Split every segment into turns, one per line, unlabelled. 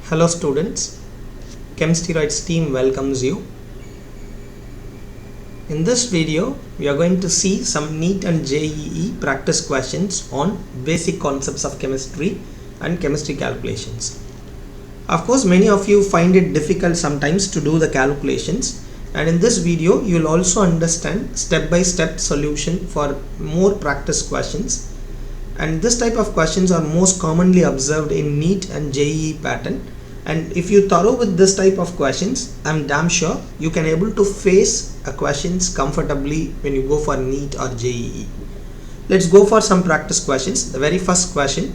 Hello students, Chemsteroids team welcomes you. In this video, we are going to see some NEET and JEE practice questions on basic concepts of chemistry and chemistry calculations. Of course, many of you find it difficult sometimes to do the calculations, and in this video, you will also understand step-by-step solution for more practice questions. And this type of questions are most commonly observed in NEET and JEE pattern. And if you thorough with this type of questions, I'm damn sure you can able to face a questions comfortably when you go for NEET or JEE. Let's go for some practice questions. The very first question: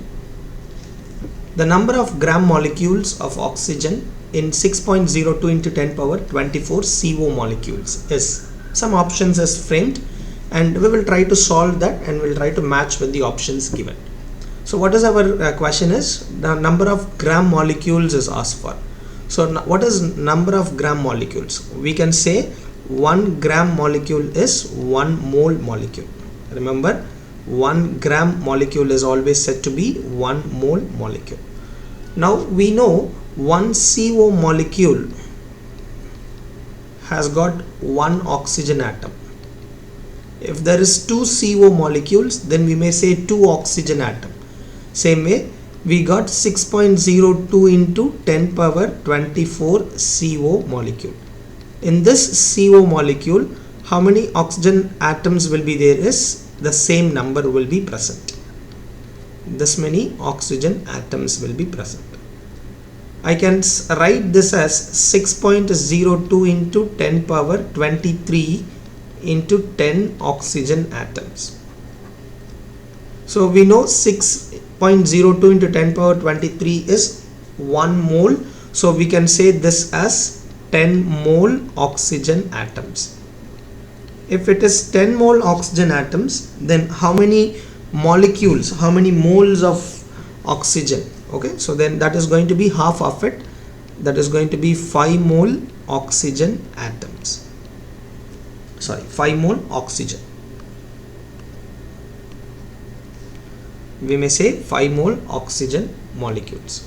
the number of gram molecules of oxygen in 6.02 into 10 power 24 CO molecules is. Some options is framed, and we will try to solve that and we'll try to match with the options given. So what is our question is, the number of gram molecules is asked for. So what is number of gram molecules? We can say 1 gram molecule is 1 mole molecule. Remember, 1 gram molecule is always said to be 1 mole molecule. Now we know 1 CO molecule has got 1 oxygen atom. If there is 2 CO molecules, then we may say 2 oxygen atom. Same way, we got 6.02 into 10 power 24 CO molecule. In this CO molecule, how many oxygen atoms will be there is the same number will be present. This many oxygen atoms will be present. I can write this as 6.02 into 10 power 23 into 10 oxygen atoms. So we know 6.02 into 10 power 23 is 1 mole. So we can say this as 10 mole oxygen atoms. If it is 10 mole oxygen atoms, then how many molecules, how many moles of oxygen? Okay, so then that is going to be half of it. That is going to be 5 mole oxygen atoms. Sorry, 5 mole oxygen. We may say 5 mole oxygen molecules.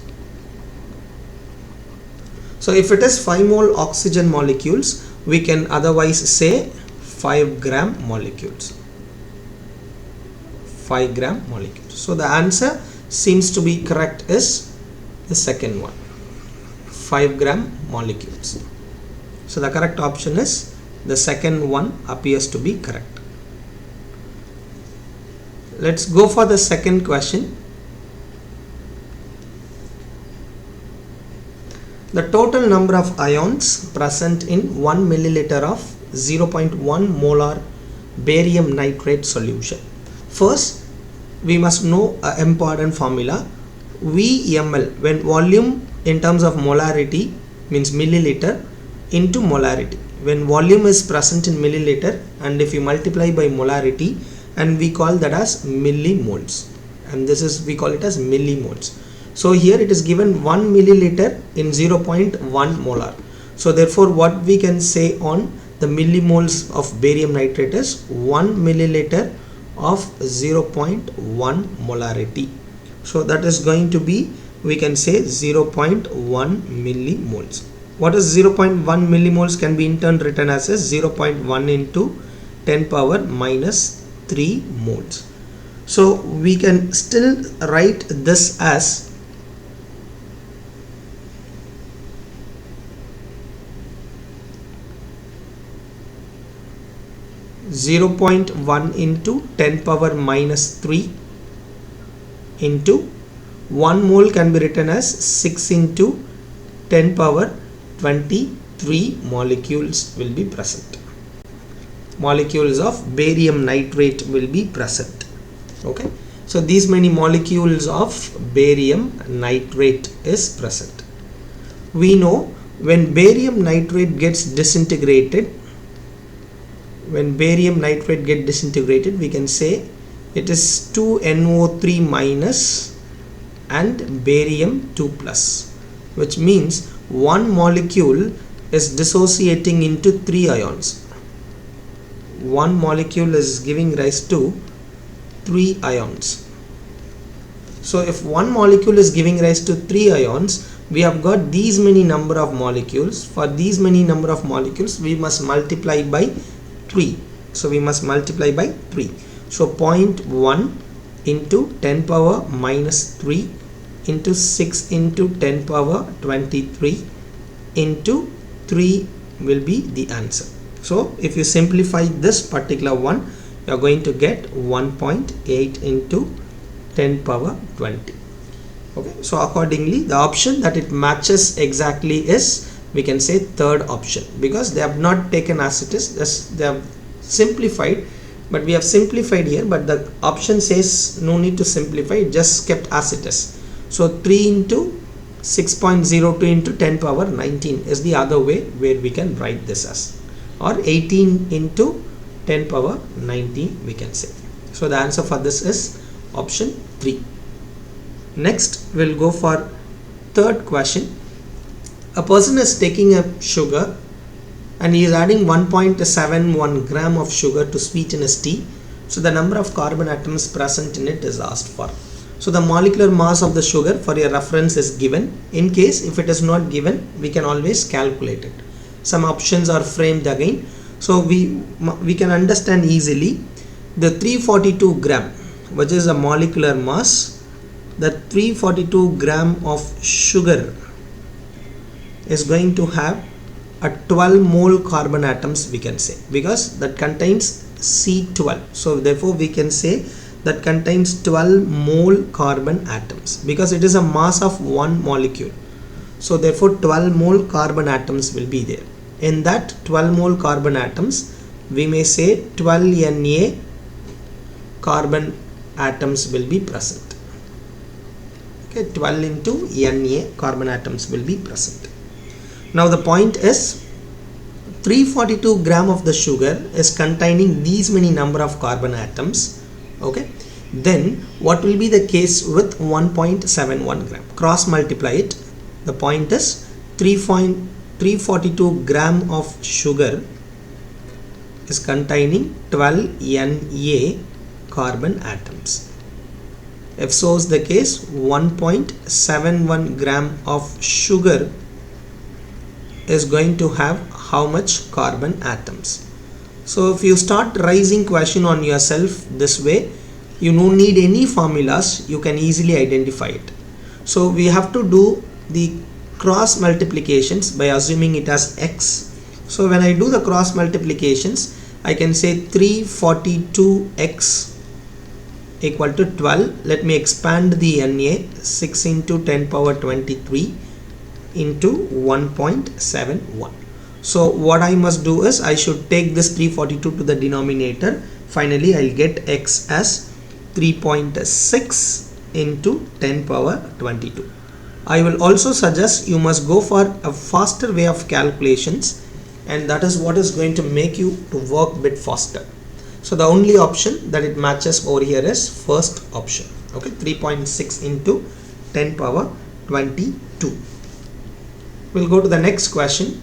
So if it is 5 mole oxygen molecules, we can otherwise say 5 gram molecules. 5 gram molecules. So the answer seems to be correct is the second one, 5 gram molecules. So the correct option is the second one appears to be correct. Let's go for the second question. The total number of ions present in 1 milliliter of 0.1 molar barium nitrate solution. First, we must know an important formula. VML, when volume in terms of molarity means milliliter into molarity. When volume is present in milliliter, and if you multiply by molarity, and we call that as millimoles, and this is we call it as millimoles. So here it is given 1 milliliter in 0.1 molar. So therefore what we can say on the millimoles of barium nitrate is 1 milliliter of 0.1 molarity. So that is going to be, we can say 0.1 millimoles. What is 0.1 millimoles can be in turn written as 0.1 into 10 power minus 3 moles. So we can still write this as 0.1 into 10 power minus 3 into 1 mole can be written as 6 into 10 power 23 molecules will be present. Molecules of barium nitrate will be present. Okay, so these many molecules of barium nitrate is present. We know when barium nitrate gets disintegrated, when barium nitrate get disintegrated, we can say it is 2NO3 minus and barium 2 plus, which means one molecule is dissociating into 3 ions. One molecule is giving rise to 3 ions. So if one molecule is giving rise to 3 ions, we have got these many number of molecules. For these many number of molecules, we must multiply by 3. So we must multiply by 3. So 0.1 into 10 power minus 3 into 6 into 10 power 23 into 3 will be the answer. So if you simplify this particular one, you are going to get 1.8 into 10 power 20. Okay, so accordingly the option that it matches exactly is, we can say, third option, because they have not taken as it is, they have simplified, but we have simplified here, but the option says no need to simplify, just kept as it is. So 3 into 6.02 into 10 power 19 is the other way where we can write this as, or 18 into 10 power 19 we can say. So the answer for this is option 3. Next we'll go for third question. A person is taking a sugar and he is adding 1.71 gram of sugar to sweeten his tea. So the number of carbon atoms present in it is asked for. So the molecular mass of the sugar for your reference is given. In case if it is not given, we can always calculate it. Some options are framed again. So we can understand easily the 342 gram, which is a molecular mass. The 342 gram of sugar is going to have a 12 mole carbon atoms, we can say, because that contains C12. So therefore we can say that contains 12 mole carbon atoms, because it is a mass of one molecule. So therefore 12 mole carbon atoms will be there. In that 12 mole carbon atoms, we may say 12 Na carbon atoms will be present. Okay, 12 into Na carbon atoms will be present. Now the point is 342 gram of the sugar is containing these many number of carbon atoms. Okay, then what will be the case with 1.71 gram? Cross multiply it. The point is 342 gram of sugar is containing 12 Na carbon atoms. If so is the case, 1.71 gram of sugar is going to have how much carbon atoms? So if you start raising question on yourself this way, you don't need any formulas, you can easily identify it. So we have to do the cross multiplications by assuming it as x. So when I do the cross multiplications, I can say 342x equal to 12. Let me expand the Na, 6 into 10 power 23 into 1.71. So what I must do is I should take this 342 to the denominator. Finally I'll get x as 3.6 into 10 power 22. I will also suggest you must go for a faster way of calculations, and that is what is going to make you to work a bit faster. So the only option that it matches over here is first option. Okay, 3.6 into 10 power 22. We'll go to the next question.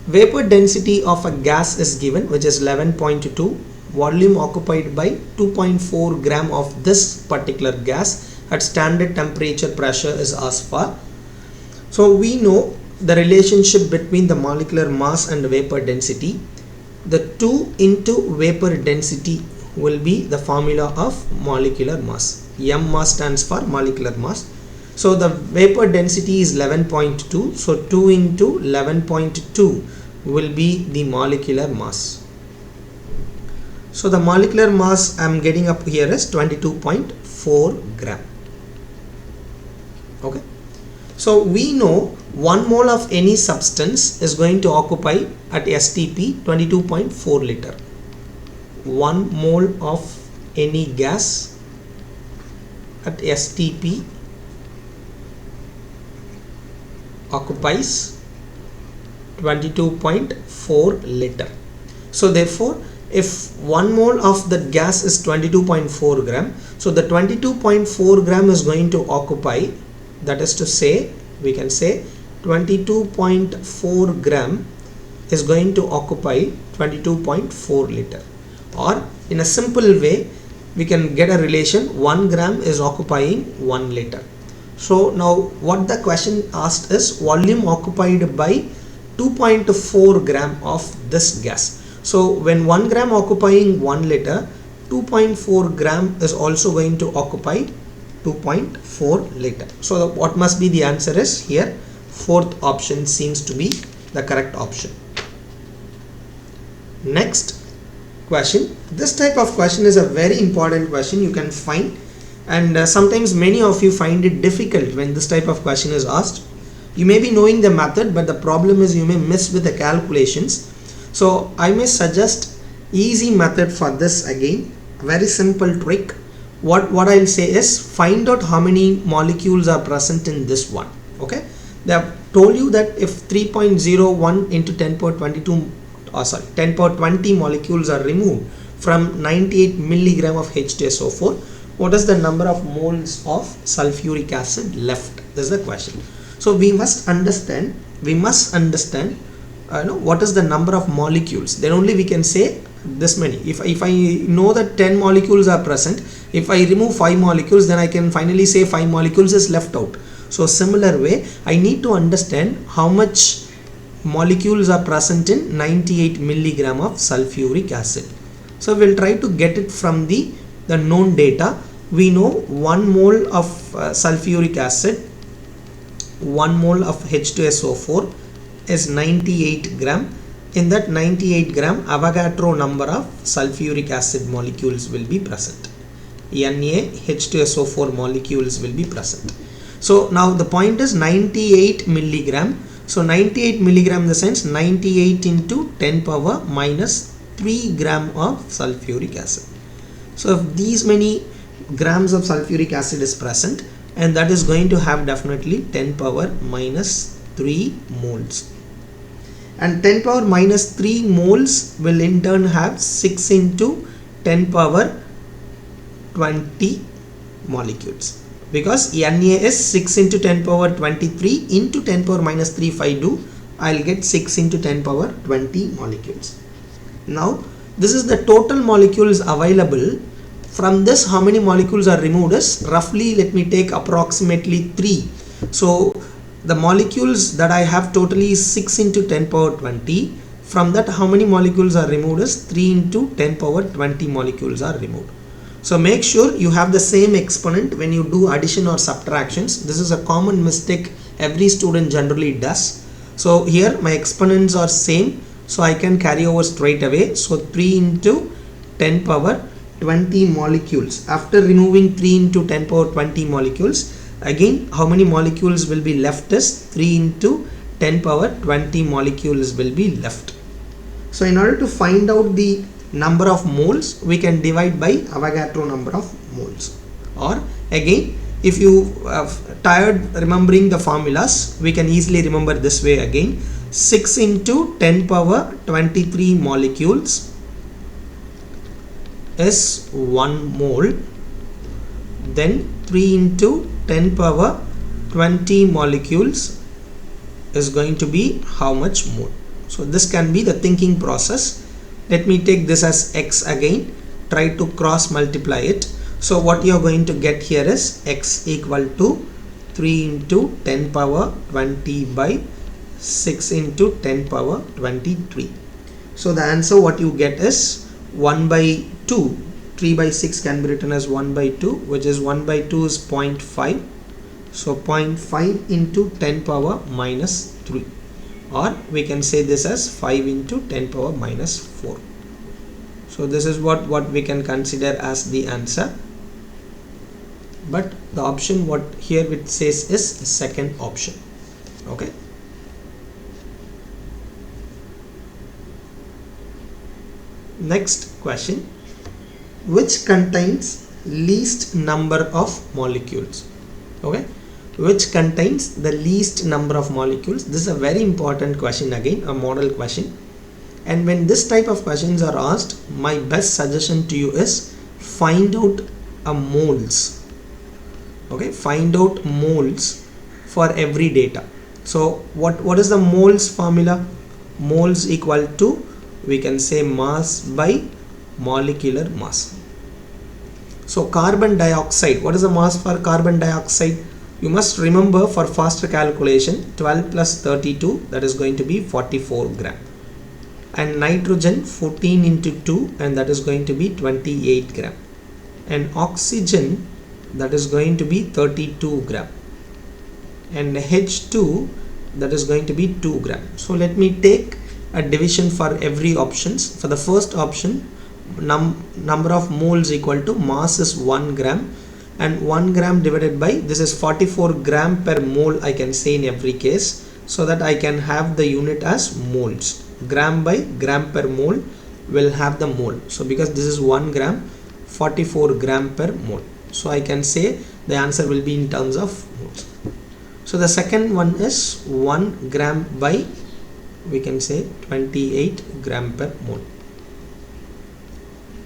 Vapor density of a gas is given, which is 11.2. Volume occupied by 2.4 gram of this particular gas at standard temperature pressure is asked for. So we know the relationship between the molecular mass and vapor density. The 2 into vapor density will be the formula of molecular mass. M mass stands for molecular mass. So the vapor density is 11.2. So 2 into 11.2 will be the molecular mass. So the molecular mass I am getting up here is 22.4 gram. Okay. So we know 1 mole of any substance is going to occupy at STP 22.4 liter. 1 mole of any gas at STP occupies 22.4 liter. So therefore, if 1 mole of the gas is 22.4 gram, so the 22.4 gram is going to occupy, that is to say, we can say 22.4 gram is going to occupy 22.4 liter. Or in a simple way, we can get a relation, 1 gram is occupying 1 liter. So now what the question asked is volume occupied by 2.4 gram of this gas. So when 1 gram occupying 1 liter, 2.4 gram is also going to occupy 2.4 liter. So what must be the answer is here, fourth option seems to be the correct option. Next question. This type of question is a very important question you can find, and sometimes many of you find it difficult when this type of question is asked. You may be knowing the method, but the problem is you may miss with the calculations. So I may suggest easy method for this again, very simple trick. What I'll say is find out how many molecules are present in this one. Okay, they have told you that if 3.01 into 10 power 22 10 power 20 molecules are removed from 98 milligram of H2SO4, what is the number of moles of sulfuric acid left? This is the question. So we must understand what is the number of molecules, then only we can say this many. If I know that 10 molecules are present, if I remove 5 molecules, then I can finally say 5 molecules is left out. So similar way, I need to understand how much molecules are present in 98 milligram of sulfuric acid. So we'll try to get it from the known data. We know 1 mole of sulfuric acid, 1 mole of H2SO4 is 98 gram. In that 98 gram, Avogadro number of sulfuric acid molecules will be present. NaH2SO4 molecules will be present. So now the point is 98 milligram. So 98 milligram in the sense 98 into 10 power minus 3 gram of sulfuric acid. So if these many grams of sulfuric acid is present, and that is going to have definitely 10 power minus 3 moles. And 10 power minus 3 moles will in turn have 6 into 10 power 20 molecules, because Na is 6 into 10 power 23 into 10 power minus 3. If I do, I'll get 6 into 10 power 20 molecules. Now this is the total molecules available. From this, how many molecules are removed is roughly, let me take approximately 3. So the molecules that I have totally is 6 into 10 power 20. From that, how many molecules are removed is 3 into 10 power 20 molecules are removed. So make sure you have the same exponent when you do addition or subtractions. This is a common mistake every student generally does. So here my exponents are same, so I can carry over straight away. So 3 into 10 power 20 molecules. After removing 3 into 10 power 20 molecules, again how many molecules will be left is 3 into 10 power 20 molecules will be left. So in order to find out the number of moles, we can divide by Avogadro number of moles. Or again, if you are tired remembering the formulas, we can easily remember this way again. 6 into 10 power 23 molecules is 1 mole. Then 3 into 10 power 20 molecules is going to be how much mole. So this can be the thinking process. Let me take this as x again, try to cross multiply it. So what you are going to get here is x equal to 3 into 10 power 20 by 6 into 10 power 23. So the answer what you get is 1 by 2. 3 by 6 can be written as 1 by 2, which is 1 by 2 is 0.5. So 0.5 into 10 power minus 3. Or we can say this as 5 into 10 power minus 4. So this is what we can consider as the answer. But the option what here it says is second option. Okay. Next question. Which contains least number of molecules? Okay. Which contains the least number of molecules? This is a very important question, again a model question. And when this type of questions are asked, my best suggestion to you is find out a moles. Okay, find out moles for every data. So what is the moles formula? Moles equal to, we can say, mass by molecular mass. So carbon dioxide, what is the mass for carbon dioxide? You must remember, for faster calculation, 12 plus 32, that is going to be 44 gram. And nitrogen 14 into 2, and that is going to be 28 gram. And oxygen, that is going to be 32 gram. And H2, that is going to be 2 gram. So let me take a division for every options. For the first option, number of moles equal to mass is 1 gram, and 1 gram divided by, this is 44 gram per mole I can say in every case, so that I can have the unit as moles. Gram by gram per mole will have the mole. So because this is 1 gram, 44 gram per mole. So I can say the answer will be in terms of moles. So the second one is 1 gram by, we can say 28 gram per mole.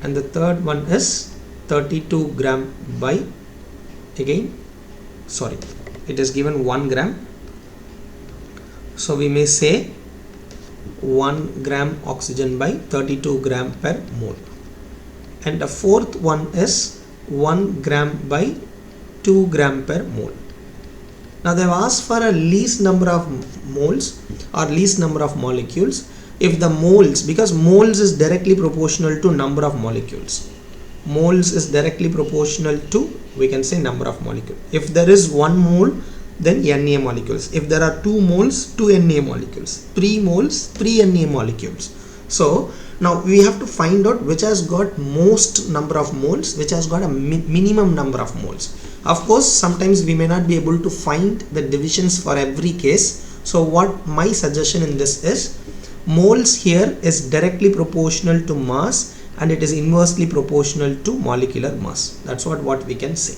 And the third one is 32 gram by, again, sorry, it is given 1 gram. So we may say 1 gram oxygen by 32 gram per mole. And the fourth one is 1 gram by 2 gram per mole. Now they have asked for a least number of moles or least number of molecules. If the moles, because moles is directly proportional to number of molecules. Moles is directly proportional to, we can say, number of molecules. If there is 1 mole, then Na molecules. If there are 2 moles, 2 Na molecules. 3 moles, 3 Na molecules. So now we have to find out which has got most number of moles, which has got a minimum number of moles. Of course, sometimes we may not be able to find the divisions for every case. So what my suggestion in this is, moles here is directly proportional to mass, and it is inversely proportional to molecular mass. That's what we can say.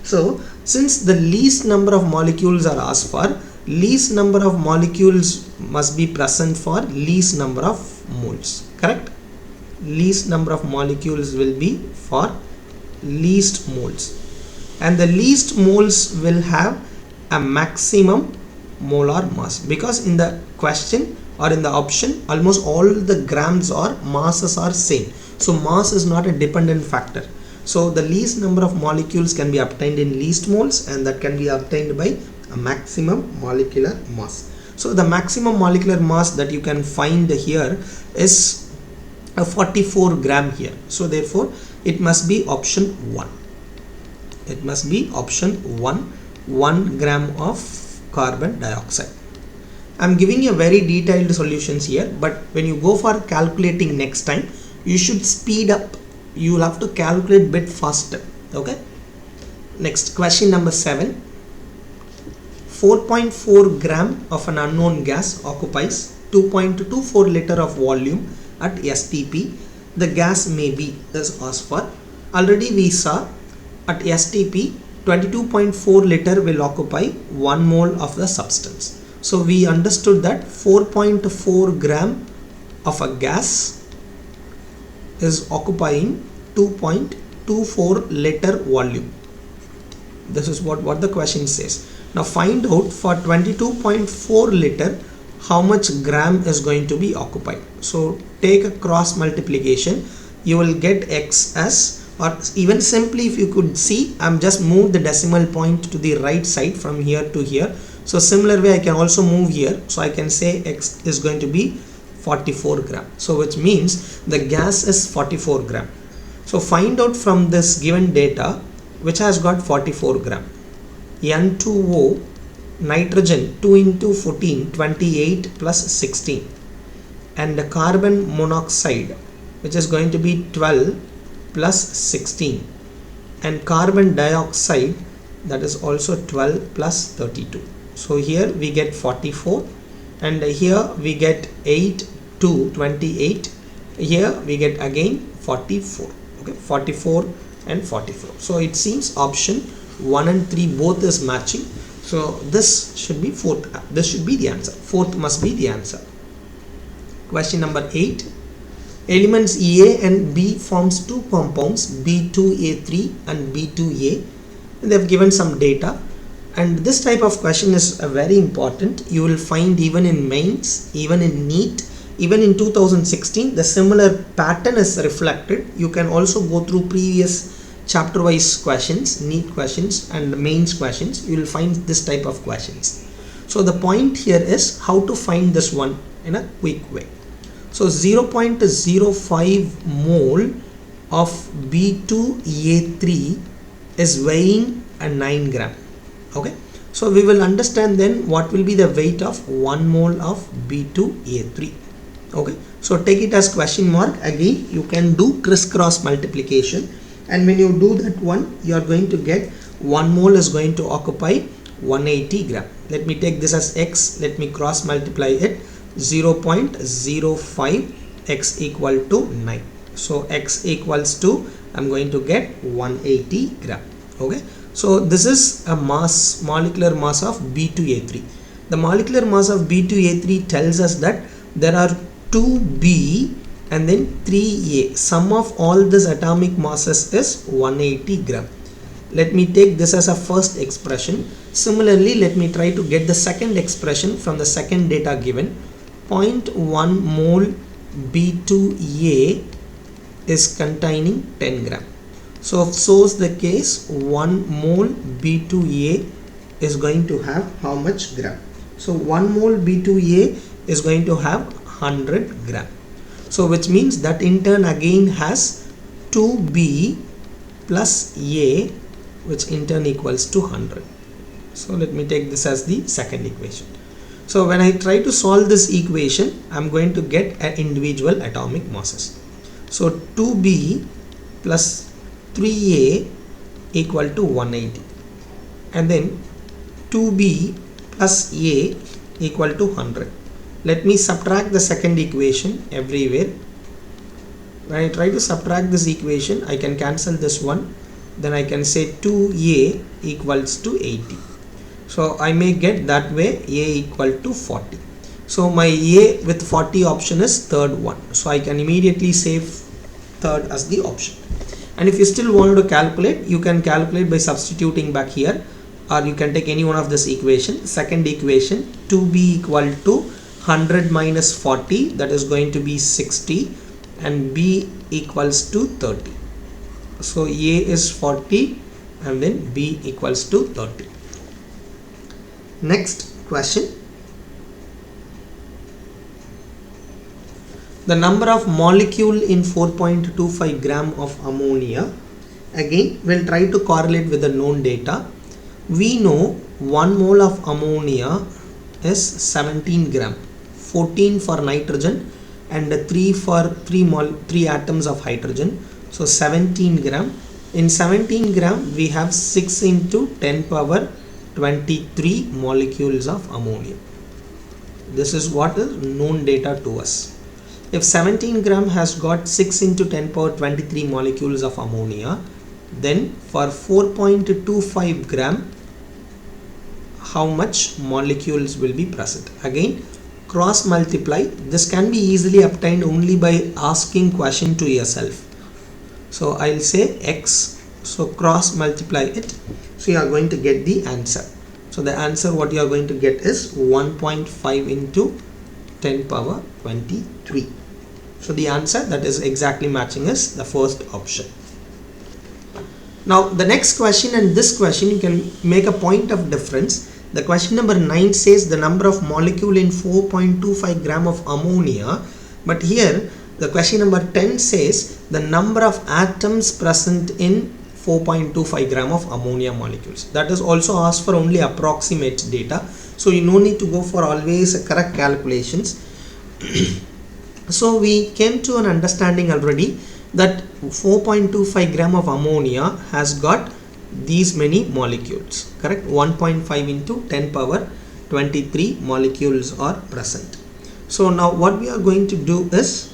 So since the least number of molecules are asked for, least number of molecules must be present for least number of moles, correct? Least number of molecules will be for least moles, and the least moles will have a maximum molar mass, because in the question or in the option almost all the grams or masses are same. So mass is not a dependent factor. So the least number of molecules can be obtained in least moles, and that can be obtained by a maximum molecular mass. So the maximum molecular mass that you can find here is a 44 gram here. So therefore it must be option 1. It must be option 1, 1 gram of carbon dioxide. I am giving you very detailed solutions here, but when you go for calculating next time, you should speed up. You will have to calculate bit faster. Okay. Next, question number 7. 4.4 gram of an unknown gas occupies 2.24 liter of volume at STP. The gas may be, is asked for. Already we saw at STP 22.4 liter will occupy 1 mole of the substance. So we understood that 4.4 gram of a gas is occupying 2.24 liter volume. This is what the question says. Now find out for 22.4 liter how much gram is going to be occupied. So take a cross multiplication, you will get XS, or even simply if you could see, I'm just moved the decimal point to the right side from here to here. So similar way I can also move here. So I can say X is going to be 44 gram. So which means the gas is 44 gram. So find out from this given data which has got 44 gram. N2O, nitrogen 2 into 14, 28 plus 16, and the carbon monoxide which is going to be 12 plus 16, and carbon dioxide, that is also 12 plus 32. So here we get 44, and here we get 8 to 28, here we get again 44. Okay, 44 and 44. So it seems option 1 and 3 both is matching. So this should be fourth. This should be the answer. Fourth must be the answer. Question number 8. Elements A and B forms two compounds, B2A3 and B2A. They have given some data, and this type of question is very important. You will find even in mains, even in NEET, even in 2016 the similar pattern is reflected. You can also go through previous chapter wise questions, NEET questions and mains questions, you will find this type of questions. So the point here is how to find this one in a quick way. So 0.05 mole of B2A3 is weighing a 9 gram. Okay, so we will understand then what will be the weight of 1 mole of B2A3. Okay, so take it as question mark. Again, you can do crisscross multiplication, and when you do that one, you are going to get 1 mole is going to occupy 180 gram. Let me take this as x. Let me cross multiply it. 0.05 x equal to 9. So x equals to, I'm going to get 180 gram. Okay, so this is a mass, molecular mass of B2A3. The molecular mass of B2A3 tells us that there are 2B and then 3A. Sum of all these atomic masses is 180 gram. Let me take this as a first expression. Similarly, let me try to get the second expression from the second data given. 0.1 mole B2A is containing 10 gram. So if so is the case, 1 mole B2A is going to have how much gram? So 1 mole B2A is going to have 100 gram. So which means that in turn again has 2B plus A, which in turn equals to 100. So let me take this as the second equation. So when I try to solve this equation, I'm going to get an individual atomic masses. So 2B plus 3A equal to 180, and then 2B plus A equal to 100. Let me subtract the second equation everywhere. When I try to subtract this equation, I can cancel this one. Then I can say 2A equals to 80. So I may get that way A equal to 40. So my A with 40 option is third one. So I can immediately save third as the option. And if you still want to calculate, you can calculate by substituting back here, or you can take any one of this equation. Second equation, 2B equal to 100 minus 40, that is going to be 60, and B equals to 30. So A is 40 and then B equals to 30. Next question. The number of molecule in 4.25 gram of ammonia. Again, we'll try to correlate with the known data. We know 1 mole of ammonia is 17 gram, 14 for nitrogen and 3 for 3 atoms of hydrogen. So 17 gram. In 17 gram we have 6 into 10 power 23 molecules of ammonia. This is what is known data to us. If 17 gram has got 6 into 10 power 23 molecules of ammonia, then for 4.25 gram, how much molecules will be present? Again, cross multiply. This can be easily obtained only by asking question to yourself. So I'll say x, so cross multiply it, so you are going to get the answer. So the answer what you are going to get is 1.5 into 10 power 23. So the answer that is exactly matching is the first option. Now the next question and this question, you can make a point of difference. The question number 9 says the number of molecule in 4.25 gram of ammonia, but here the question number 10 says the number of atoms present in 4.25 gram of ammonia molecules. That is also asked for only approximate data, so you no need to go for always correct calculations. So we came to an understanding already that 4.25 gram of ammonia has got these many molecules, correct? 1.5 into 10 power 23 molecules are present. So now what we are going to do is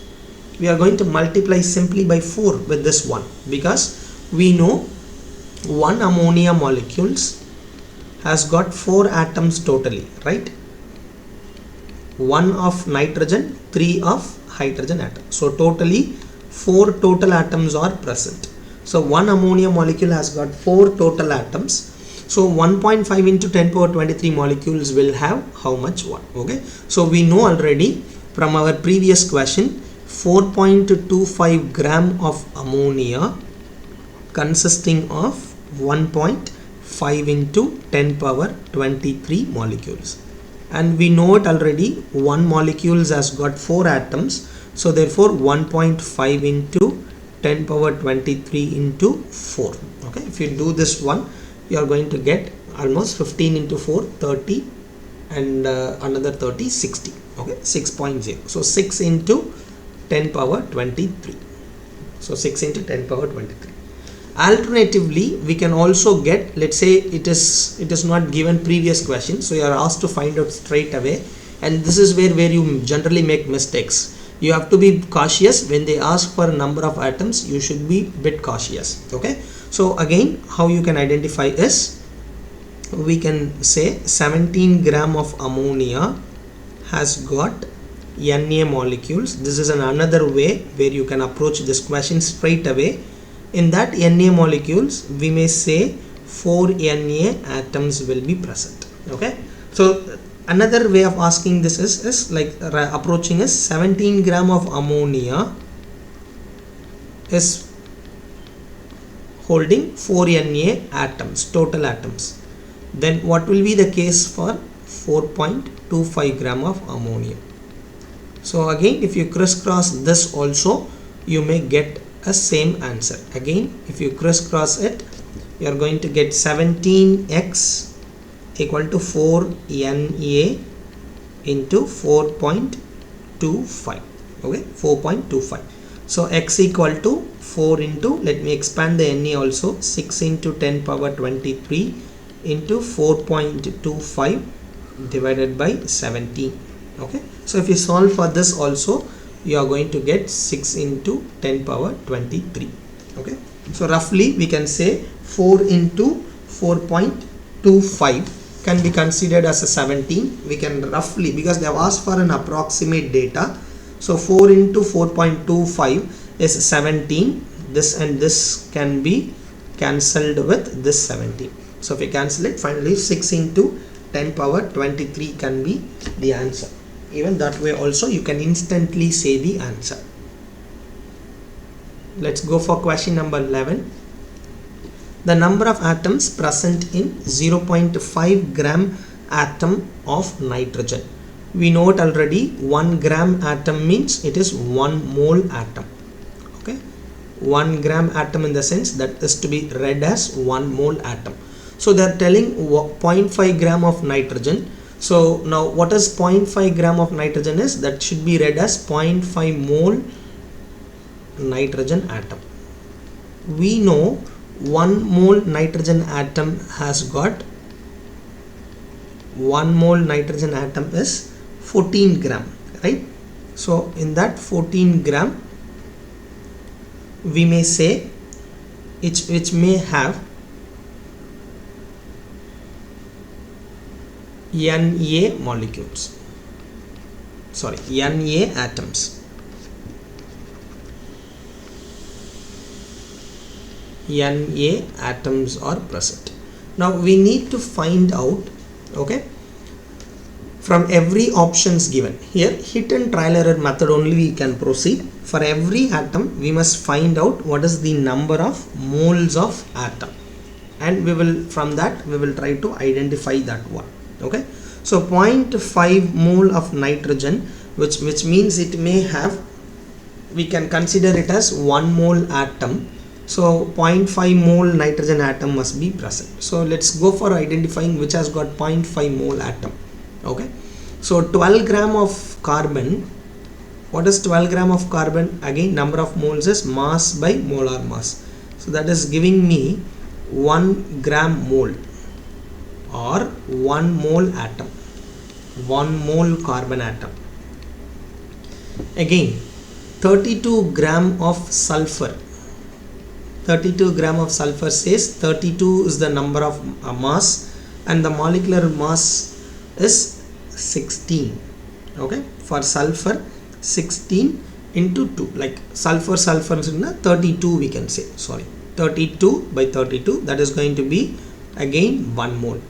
we are going to multiply simply by 4 with this one, because we know 1 ammonia molecules has got 4 atoms totally, right? 1 of nitrogen, 3 of hydrogen atom. So totally 4 total atoms are present. So 1 ammonia molecule has got 4 total atoms. So 1.5 into 10 power 23 molecules will have how much? 1. Okay. So we know already from our previous question, 4.25 gram of ammonia consisting of 1.5 into 10 power 23 molecules, and we know it already, one molecule has got 4 atoms, so therefore 1.5 into 10 power 23 into 4. Okay, if you do this one, you are going to get almost 15 into 4 30, and another 30 60. Okay, 6.0. So 6 into 10 power 23. So 6 into 10 power 23. Alternatively, we can also get, let's say it is not given previous question, so you are asked to find out straight away, and this is where you generally make mistakes. You have to be cautious when they ask for a number of atoms. You should be bit cautious. Okay, so again, how you can identify is, we can say 17 gram of ammonia has got Na molecules. This is another way where you can approach this question straight away. In that Na molecules, we may say 4 Na atoms will be present. Okay, so another way of asking this is like approaching is 17 gram of ammonia is holding 4 Na atoms, total atoms. Then what will be the case for 4.25 gram of ammonia? So again, if you crisscross this also, you may get a same answer. Again, if you crisscross it, you are going to get 17x equal to 4 Na into 4.25. Okay, 4.25. So x equal to 4 into, let me expand the Na also, 6 into 10 power 23 into 4.25 divided by 17. Okay, so if you solve for this also, you are going to get 6 into 10 power 23. Okay, so roughly we can say 4 into 4.25 can be considered as a 17. We can roughly, because they have asked for an approximate data, so 4 into 4.25 is 17. This and this can be cancelled with this 17. So if we cancel it, finally 6 into 10 power 23 can be the answer. Even that way also you can instantly say the answer. Let's go for question number 11. The number of atoms present in 0.5 gram atom of nitrogen. We know it already, 1 gram atom means it is 1 mole atom. Okay, 1 gram atom in the sense that is to be read as 1 mole atom. So they are telling 0.5 gram of nitrogen. So now what is 0.5 gram of nitrogen is? That should be read as 0.5 mole nitrogen atom. We know 1 mole nitrogen atom has got, 1 mole nitrogen atom is 14 gram, right? So in that 14 gram, we may say which may have Na molecules, sorry, Na atoms. Na atoms are present. Now we need to find out, okay, from every options given. Here hit and trial error method only we can proceed. For every atom we must find out what is the number of moles of atom, and we will, from that we will try to identify that one. Okay, so 0.5 mole of nitrogen, which means it may have, we can consider it as 1 mole atom. So 0.5 mole nitrogen atom must be present. So let's go for identifying which has got 0.5 mole atom. Okay, so 12 gram of carbon. What is 12 gram of carbon? Again, number of moles is mass by molar mass. So that is giving me 1 gram mole, or 1 mole atom, 1 mole carbon atom. Again, 32 gram of sulfur. 32 gram of sulfur says 32 is the number of mass, and the molecular mass is 16. Okay, for sulfur 16 into 2, like sulfur is 32, we can say, sorry, 32 by 32, that is going to be again 1 mole.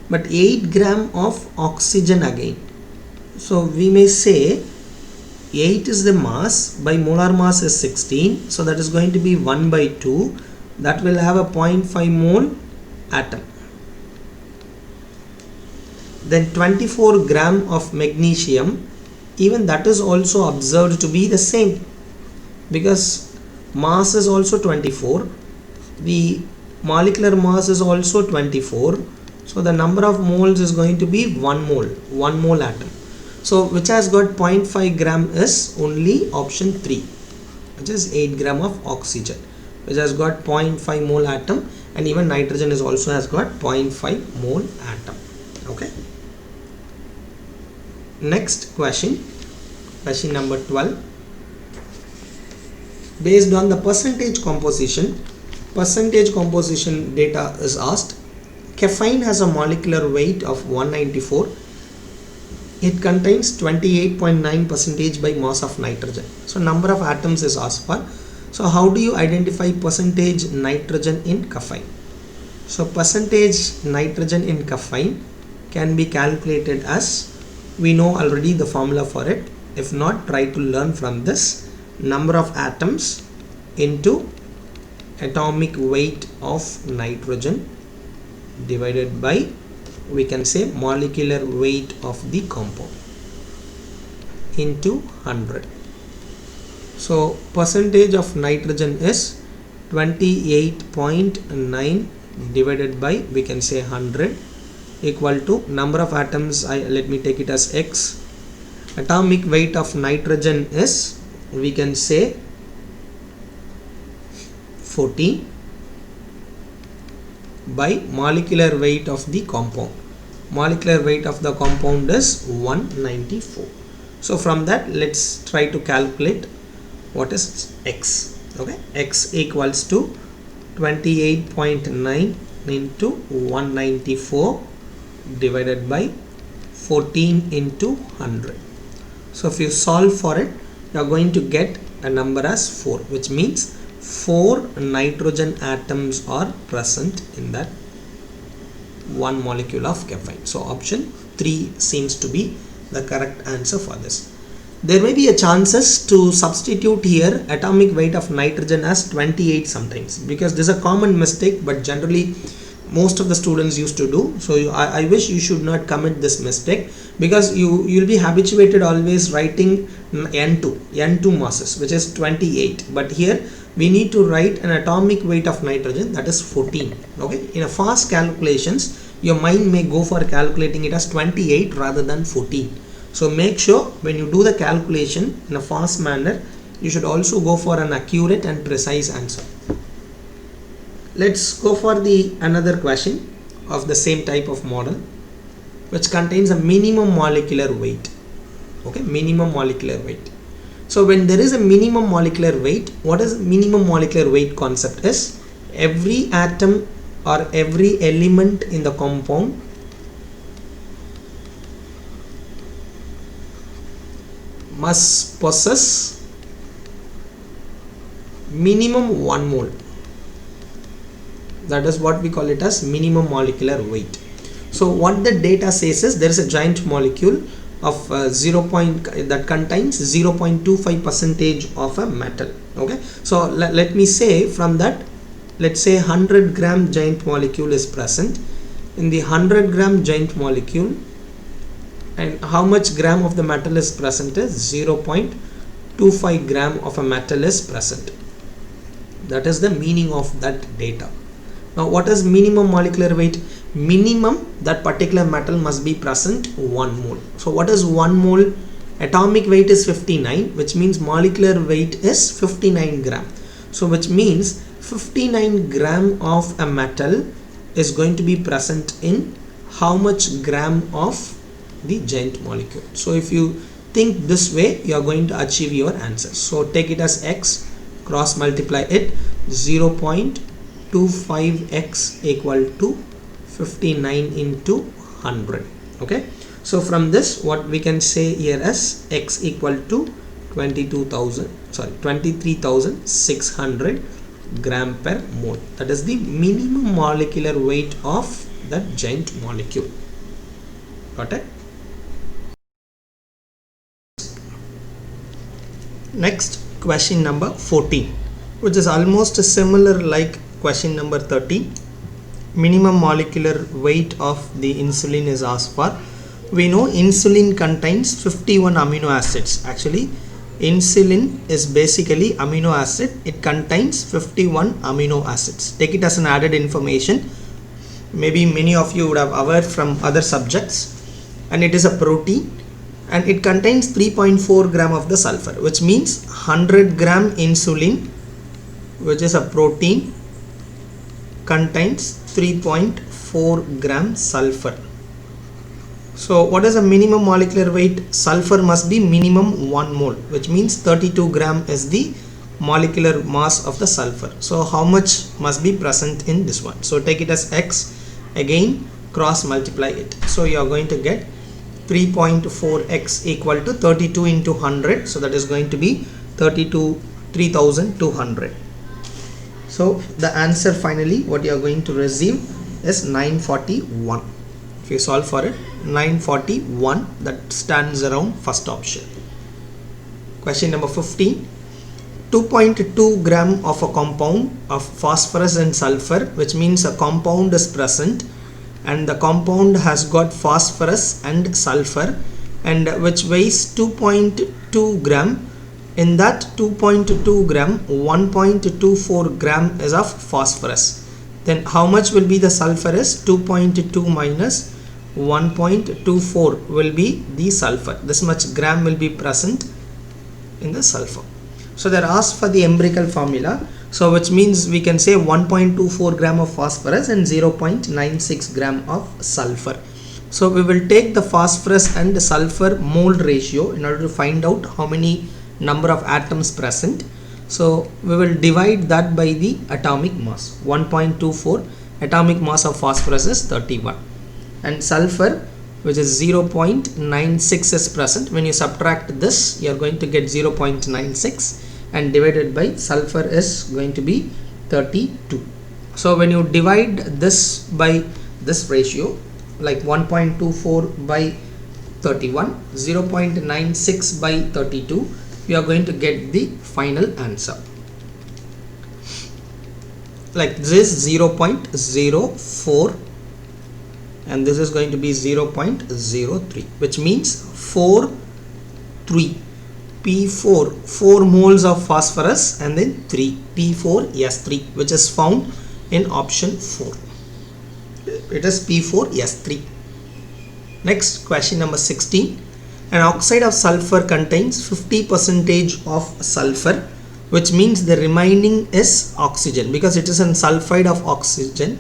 But 8 gram of oxygen again, so we may say 8 is the mass, by molar mass is 16, so that is going to be 1 by 2, that will have a 0.5 mole atom. Then 24 gram of magnesium, even that is also observed to be the same, because mass is also 24, the molecular mass is also 24, so the number of moles is going to be 1 mole atom. So which has got 0.5 gram is only option 3, which is 8 gram of oxygen, which has got 0.5 mole atom, and even nitrogen is also has got 0.5 mole atom. Okay. Next question number 12. Based on the percentage composition data is asked. Caffeine has a molecular weight of 194. It contains 28.9% by mass of nitrogen. So number of atoms is asked for. So how do you identify percentage nitrogen in caffeine? So percentage nitrogen in caffeine can be calculated as, we know already the formula for it. If not, try to learn from this. Number of atoms into atomic weight of nitrogen divided by, we can say, molecular weight of the compound into 100. So percentage of nitrogen is 28.9 divided by, we can say, 100, equal to number of atoms, let me take it as X. Atomic weight of nitrogen is, we can say, 14 by molecular weight of the compound. Molecular weight of the compound is 194. So from that, let's try to calculate what is X. Okay, X equals to 28.9 into 194 divided by 14 into 100. So if you solve for it, you are going to get a number as 4, which means 4 nitrogen atoms are present in that one molecule of caffeine. So option 3 seems to be the correct answer for this. There may be a chances to substitute here atomic weight of nitrogen as 28 sometimes, because this is a common mistake, but generally most of the students used to do. So I wish you should not commit this mistake, because you'll be habituated always writing N2 masses, which is 28, but here we need to write an atomic weight of nitrogen, that is 14. Okay, in a fast calculations your mind may go for calculating it as 28 rather than 14. So make sure when you do the calculation in a fast manner, you should also go for an accurate and precise answer. Let's go for the another question of the same type of model, which contains a minimum molecular weight. Okay, minimum molecular weight. So when there is a minimum molecular weight, what is minimum molecular weight concept is, every atom or every element in the compound must possess minimum 1 mole. That is what we call it as minimum molecular weight. So what the data says is, there is a giant molecule of that contains 0.25% of a metal. Okay, so let me say from that, let's say 100 gram giant molecule is present. In the 100 gram giant molecule, and how much gram of the metal is present is 0.25 gram of a metal is present. That is the meaning of that data. Now what is minimum molecular weight? Minimum that particular metal must be present 1 mole. So what is 1 mole? Atomic weight is 59, which means molecular weight is 59 gram. So which means 59 gram of a metal is going to be present in how much gram of the giant molecule. So if you think this way, you are going to achieve your answer. So take it as X, cross multiply it, 0.25x equal to 59 into 100. Okay, so from this what we can say here as X equal to 23,600 gram per mole. That is the minimum molecular weight of that giant molecule. Got it? Next, question number 14, which is almost similar like question number 30. Minimum molecular weight of the insulin is asked for. We know insulin contains 51 amino acids. Actually, insulin is basically amino acid. It contains 51 amino acids. Take it as an added information. Maybe many of you would have aware from other subjects. And it is a protein, and it contains 3.4 gram of the sulfur, which means 100 gram insulin, which is a protein, contains 3.4 gram sulfur. So what is the minimum molecular weight? Sulfur must be minimum 1 mole, which means 32 gram is the molecular mass of the sulfur. So how much must be present in this one? So take it as X, again cross multiply it. So you are going to get 3.4x equal to 32 into 100. So that is going to be 3200. So the answer finally what you are going to receive is 941. If you solve for it, 941, that stands around first option. Question number 15. 2.2 gram of a compound of phosphorus and sulfur, which means a compound is present and the compound has got phosphorus and sulfur, and which weighs 2.2 gram. In that 2.2 gram, 1.24 gram is of phosphorus. Then how much will be the sulfur? Is 2.2 minus 1.24 will be the sulfur. This much gram will be present in the sulfur. So they are asked for the empirical formula. So which means we can say 1.24 gram of phosphorus and 0.96 gram of sulfur. So we will take the phosphorus and the sulfur mole ratio in order to find out how many number of atoms present. So we will divide that by the atomic mass. 1.24, atomic mass of phosphorus is 31, and sulfur, which is 0.96, is present. When you subtract this, you are going to get 0.96, and divided by sulfur is going to be 32. So when you divide this by this ratio, like 1.24 by 31, 0.96 by 32, you are going to get the final answer. Like this is 0.04, and this is going to be 0.03, which means 4 P4, 4 moles of phosphorus, and then 3 P4S3, which is found in option 4. It is P4S3. Next, question number 16. An oxide of sulfur contains 50% of sulfur, which means the remaining is oxygen, because it is a sulfide of oxygen,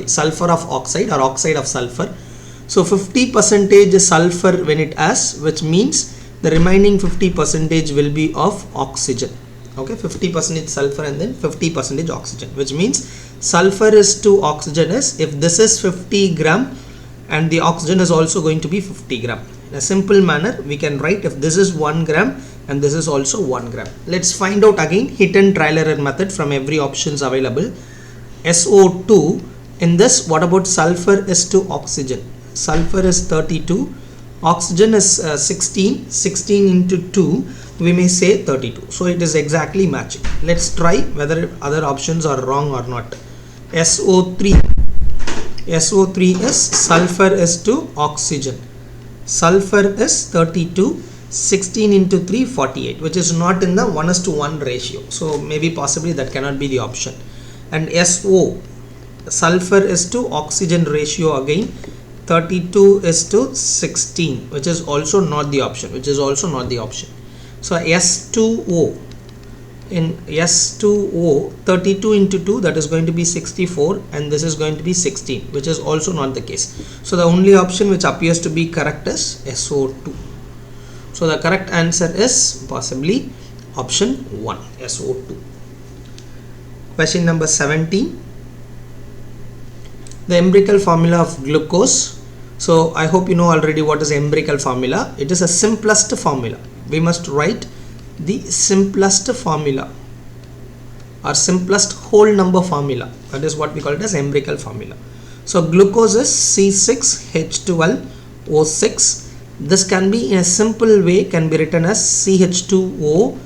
sulfur of oxide or oxide of sulfur. So 50% is sulfur when it has, which means the remaining 50% will be of oxygen. Okay, 50% sulfur and then 50% oxygen, which means sulfur is to oxygen is if this is 50 gram and the oxygen is also going to be 50 gram. In a simple manner, we can write if this is 1 gram and this is also 1 gram. Let's find out again hit and trial error method from every options available. SO2, in this, what about sulfur is to oxygen? Sulfur is 32, oxygen is 16 into 2, we may say 32. So it is exactly matching. Let's try whether other options are wrong or not. SO3 is sulfur is to oxygen. Sulfur is 32, 16 into 3, 48, which is not in the 1:1 ratio. So maybe possibly that cannot be the option. And SO, sulfur is to oxygen ratio again, 32 is to 16, which is also not the option, So S2O, in S2O, 32 into 2, that is going to be 64, and this is going to be 16, which is also not the case. So the only option which appears to be correct is SO2. So the correct answer is possibly option 1, SO2. Question number 17. The empirical formula of glucose. So I hope you know already what is empirical formula. It is a simplest formula. We must write the simplest formula or simplest whole number formula. That is what we call it as empirical formula. So glucose is C6H12O6. This can be in a simple way can be written as CH2O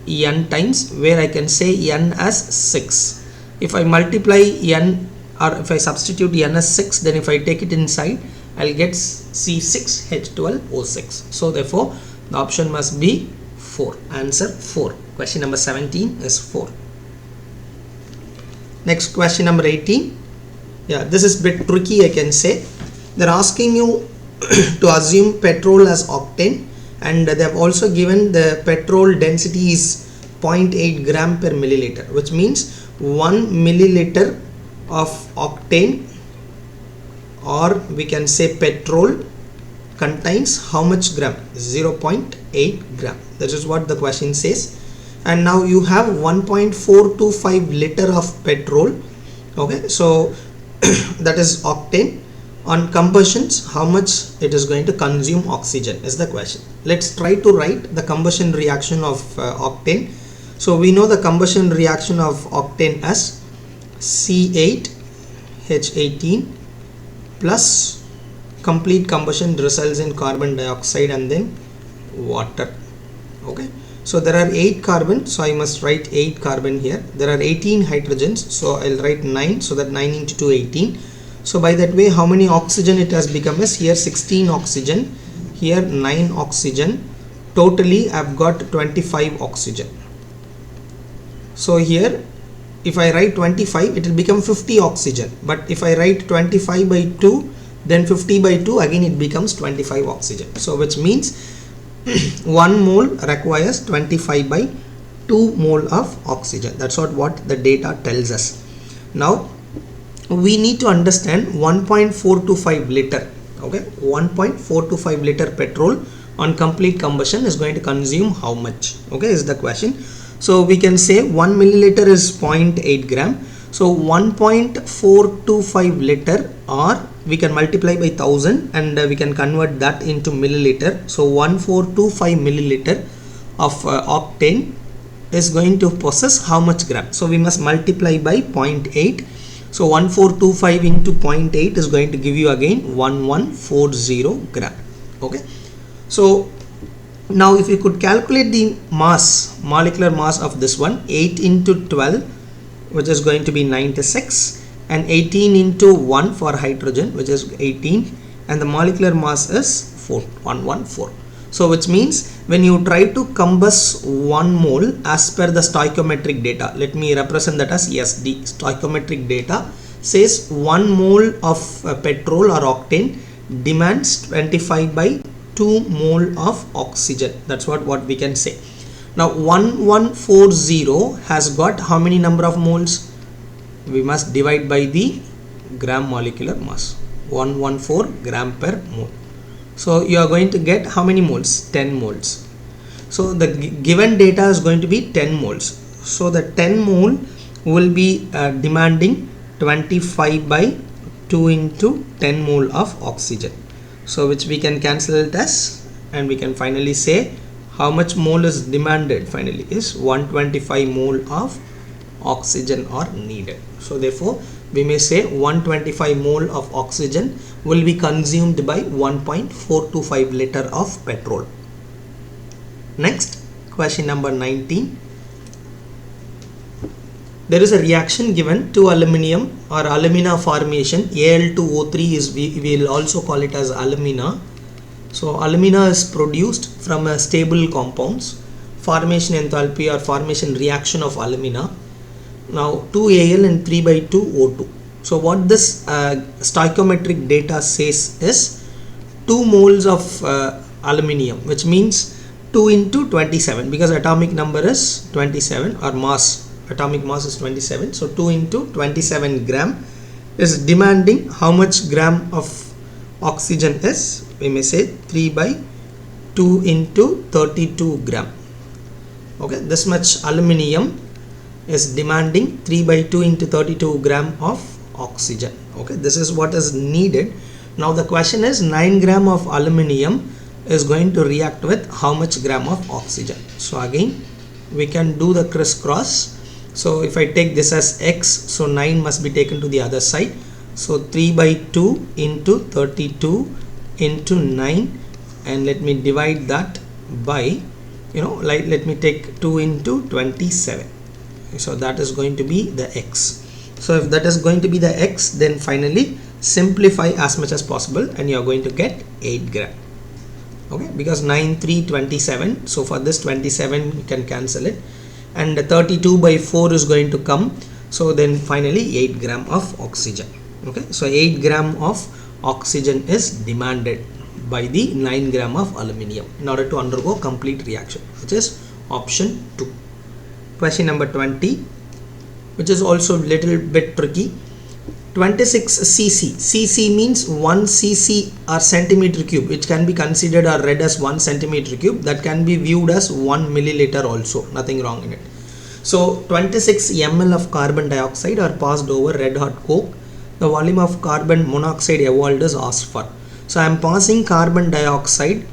n times, where I can say n as 6. if I multiply n, or if I substitute n as 6, then if I take it inside, I'll get C6H12O6. So therefore the option must be 4. Answer 4. Question number 17 is 4. Next, question number 18. Yeah, this is a bit tricky, I can say. They're asking you to assume petrol as octane, and they have also given the petrol density is 0.8 gram per milliliter, which means 1 milliliter of octane, or we can say petrol, contains how much gram? 0.8 gram. That is what the question says. And now you have 1.425 liter of petrol. Okay, so that is octane. On combustions, how much it is going to consume oxygen is the question. Let's try to write the combustion reaction of octane. So we know the combustion reaction of octane as C8H18 plus complete combustion results in carbon dioxide and then water. Okay, so there are 8 carbon, so I must write 8 carbon here. There are 18 hydrogens, so I'll write 9, so that 9 into 2, 18. So by that way, how many oxygen it has become is here 16 oxygen, here 9 oxygen. Totally I've got 25 oxygen. So here if I write 25, it will become 50 oxygen. But if I write 25 by 2, then 50 by 2, again it becomes 25 oxygen. So which means 1 mole requires 25 by 2 mole of oxygen. That's what the data tells us. Now we need to understand 1.425 liter. Okay, 1.425 liter petrol on complete combustion is going to consume how much? Okay, is the question. So we can say 1 milliliter is 0.8 gram. So 1.425 liter, or we can multiply by 1000 and we can convert that into milliliter. So 1425 milliliter of octane is going to possess how much gram? So we must multiply by 0.8. So 1425 into 0.8 is going to give you again 1140 gram. Okay, so now if you could calculate the mass, molecular mass of this one, 8 into 12, which is going to be 96, and 18 into 1 for hydrogen, which is 18, and the molecular mass is 114. So which means when you try to combust 1 mole as per the stoichiometric data, let me represent that as SD, stoichiometric data says 1 mole of petrol or octane demands 25 by 2 mole of oxygen. That's what we can say. Now 1140 has got how many number of moles? We must divide by the gram molecular mass, 114 gram per mole. So you are going to get how many moles? 10 moles. So the given data is going to be 10 moles. So the 10 mole will be demanding 25 by 2 into 10 mole of oxygen. So which we can cancel it as, and we can finally say how much mole is demanded finally is 125 mole of oxygen are needed. So therefore we may say 125 mole of oxygen will be consumed by 1.425 liter of petrol. Next, question number 19. There is a reaction given to aluminum or alumina formation. Al2O3 is, we will also call it as alumina. So alumina is produced from a stable compounds. Formation enthalpy or formation reaction of alumina. Now 2Al and 3 by 2 O2. So what this stoichiometric data says is 2 moles of aluminium, which means 2 into 27, because atomic number is 27, or mass, atomic mass is 27. So 2 into 27 gram is demanding how much gram of oxygen is? We may say 3 by 2 into 32 gram. Okay, this much aluminium is demanding 3 by 2 into 32 gram of oxygen. Okay, this is what is needed. Now the question is 9 gram of aluminium is going to react with how much gram of oxygen. So again we can do the crisscross. So if I take this as x, so 9 must be taken to the other side. So 3 by 2 into 32 into 9, and let me divide that by, let me take 2 into 27. So that is going to be the x. So if that is going to be the x, then finally simplify as much as possible and you are going to get 8 gram. Okay, because 9 3 27, so for this 27 you can cancel it, and 32 by 4 is going to come, so then finally 8 gram of oxygen. Okay, so 8 gram of oxygen is demanded by the 9 gram of aluminium in order to undergo complete reaction, which is option 2. Question number 20, which is also a little bit tricky. 26 cc. Cc means 1 cc or centimeter cube, which can be considered or read as 1 centimeter cube. That can be viewed as 1 milliliter also, nothing wrong in it. So 26 ml of carbon dioxide are passed over red hot coke. The volume of carbon monoxide evolved is asked for. So I am passing carbon dioxide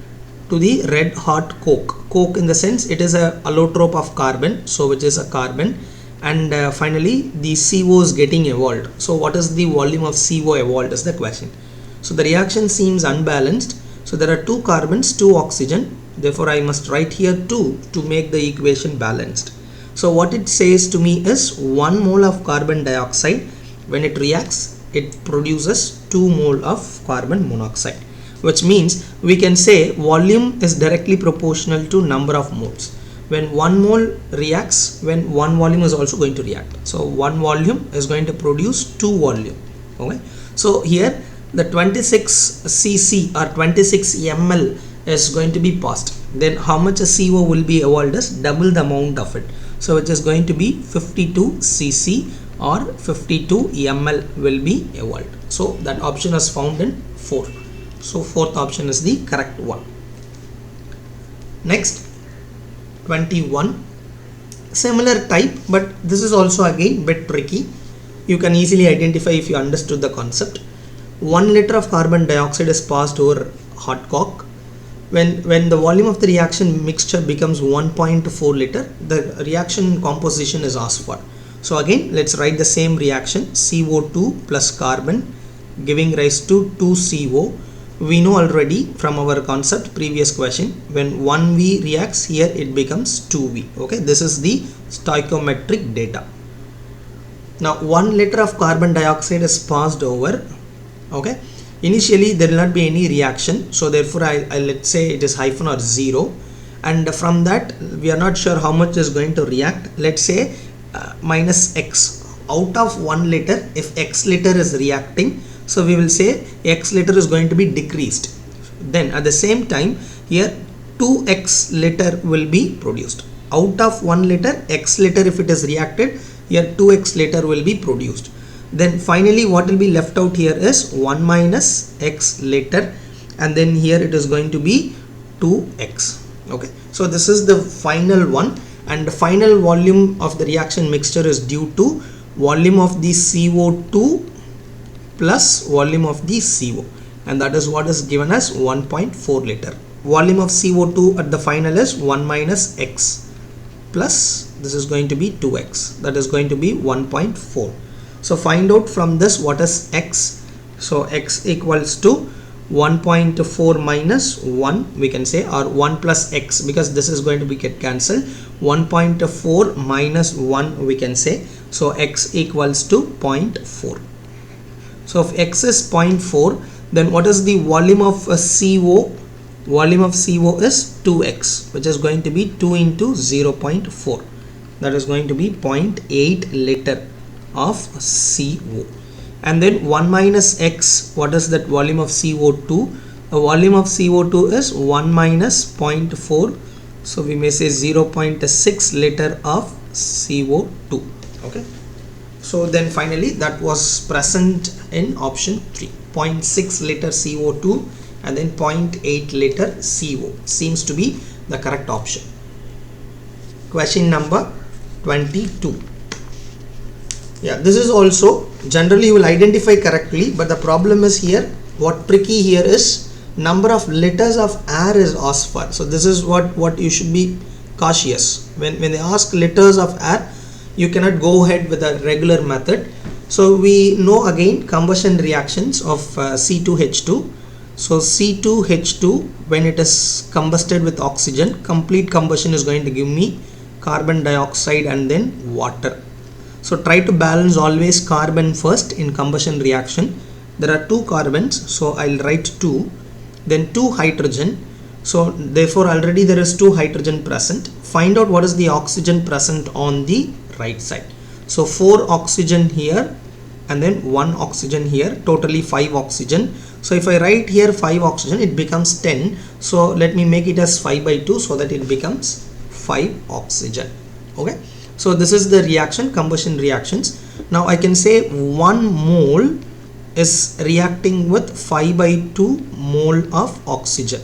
to the red hot coke. Coke in the sense it is a allotrope of carbon, so which is a carbon, and finally the CO is getting evolved. So what is the volume of CO evolved is the question. So the reaction seems unbalanced. So there are 2 carbons, 2 oxygen, therefore I must write here 2 to make the equation balanced. So what it says to me is 1 mole of carbon dioxide, when it reacts it produces 2 mole of carbon monoxide, which means we can say volume is directly proportional to number of moles. When 1 mole reacts, when 1 volume is also going to react. So 1 volume is going to produce 2 volume. Okay. So here the 26 cc or 26 ml is going to be passed. Then how much a CO will be evolved is double the amount of it. So it is going to be 52 cc or 52 ml will be evolved. So that option is found in 4. So fourth option is the correct one. Next, 21, similar type, but this is also again bit tricky. You can easily identify if you understood the concept. 1 liter of carbon dioxide is passed over hot coke. When the volume of the reaction mixture becomes 1.4 liter, the reaction composition is asked for. So again, let's write the same reaction, CO2 plus carbon giving rise to 2CO. We know already from our concept previous question, when 1V reacts, here it becomes 2V. Okay, this is the stoichiometric data. Now 1 liter of carbon dioxide is passed over. Okay, initially there will not be any reaction, so therefore I let's say it is hyphen or 0, and from that we are not sure how much is going to react. Let's say minus x. Out of 1 liter, if x liter is reacting, so we will say x liter is going to be decreased. Then at the same time here 2x liter will be produced. Out of 1 liter, x liter if it is reacted, here 2x liter will be produced. Then finally what will be left out here is 1 minus x liter, and then here it is going to be 2x. Okay, so this is the final one, and the final volume of the reaction mixture is due to volume of the CO2 plus volume of the CO, and that is what is given as 1.4 liter. Volume of CO2 at the final is 1 minus x plus this is going to be 2x, that is going to be 1.4. So find out from this what is x. So x equals to 1.4 minus 1 we can say, or 1 plus x, because this is going to be get cancelled. 1.4 minus 1 we can say, so x equals to 0.4. So if x is 0.4, then what is the volume of CO? Volume of CO is 2x, which is going to be 2 into 0.4, that is going to be 0.8 liter of CO. And then 1 minus x, what is that volume of CO2? The volume of CO2 is 1 minus 0.4, so we may say 0.6 liter of CO2. Okay, so then finally that was present in option 3, 0.6 liter CO2 and then 0.8 liter CO seems to be the correct option. Question number 22. Yeah, this is also generally you will identify correctly, but the problem is here, what tricky here is number of liters of air is asked for. So this is what you should be cautious when they ask liters of air. You cannot go ahead with a regular method. So we know again combustion reactions of C2H2. So C2H2, when it is combusted with oxygen, complete combustion is going to give me carbon dioxide and then water. So try to balance always carbon first in combustion reaction. There are 2 carbons, so I'll write 2, then 2 hydrogen. So therefore already there is 2 hydrogen present. Find out what is the oxygen present on the right side. So 4 oxygen here and then 1 oxygen here, totally 5 oxygen. So if I write here 5 oxygen, it becomes 10. So let me make it as 5 by 2 so that it becomes 5 oxygen. Okay. So this is the reaction, combustion reactions. Now I can say 1 mole is reacting with 5 by 2 mole of oxygen.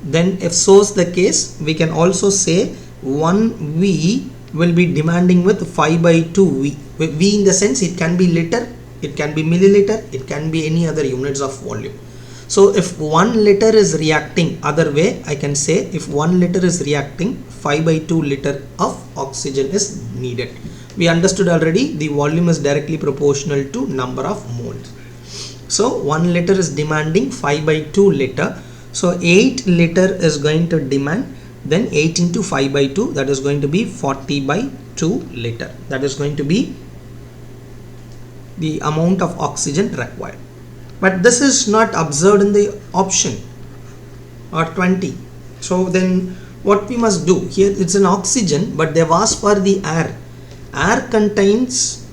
Then if so is the case, we can also say 1 V will be demanding with 5 by 2 V. V in the sense it can be liter, it can be milliliter, it can be any other units of volume. So if 1 liter is reacting, other way I can say if 1 liter is reacting, 5 by 2 liter of oxygen is needed. We understood already the volume is directly proportional to number of moles. So 1 liter is demanding 5 by 2 liter. So 8 liter is going to demand, then 8 into 5 by 2, that is going to be 40 by 2 liter. That is going to be the amount of oxygen required. But this is not observed in the option or 20. So then what we must do here, it's an oxygen, but they've asked for the air. Air contains,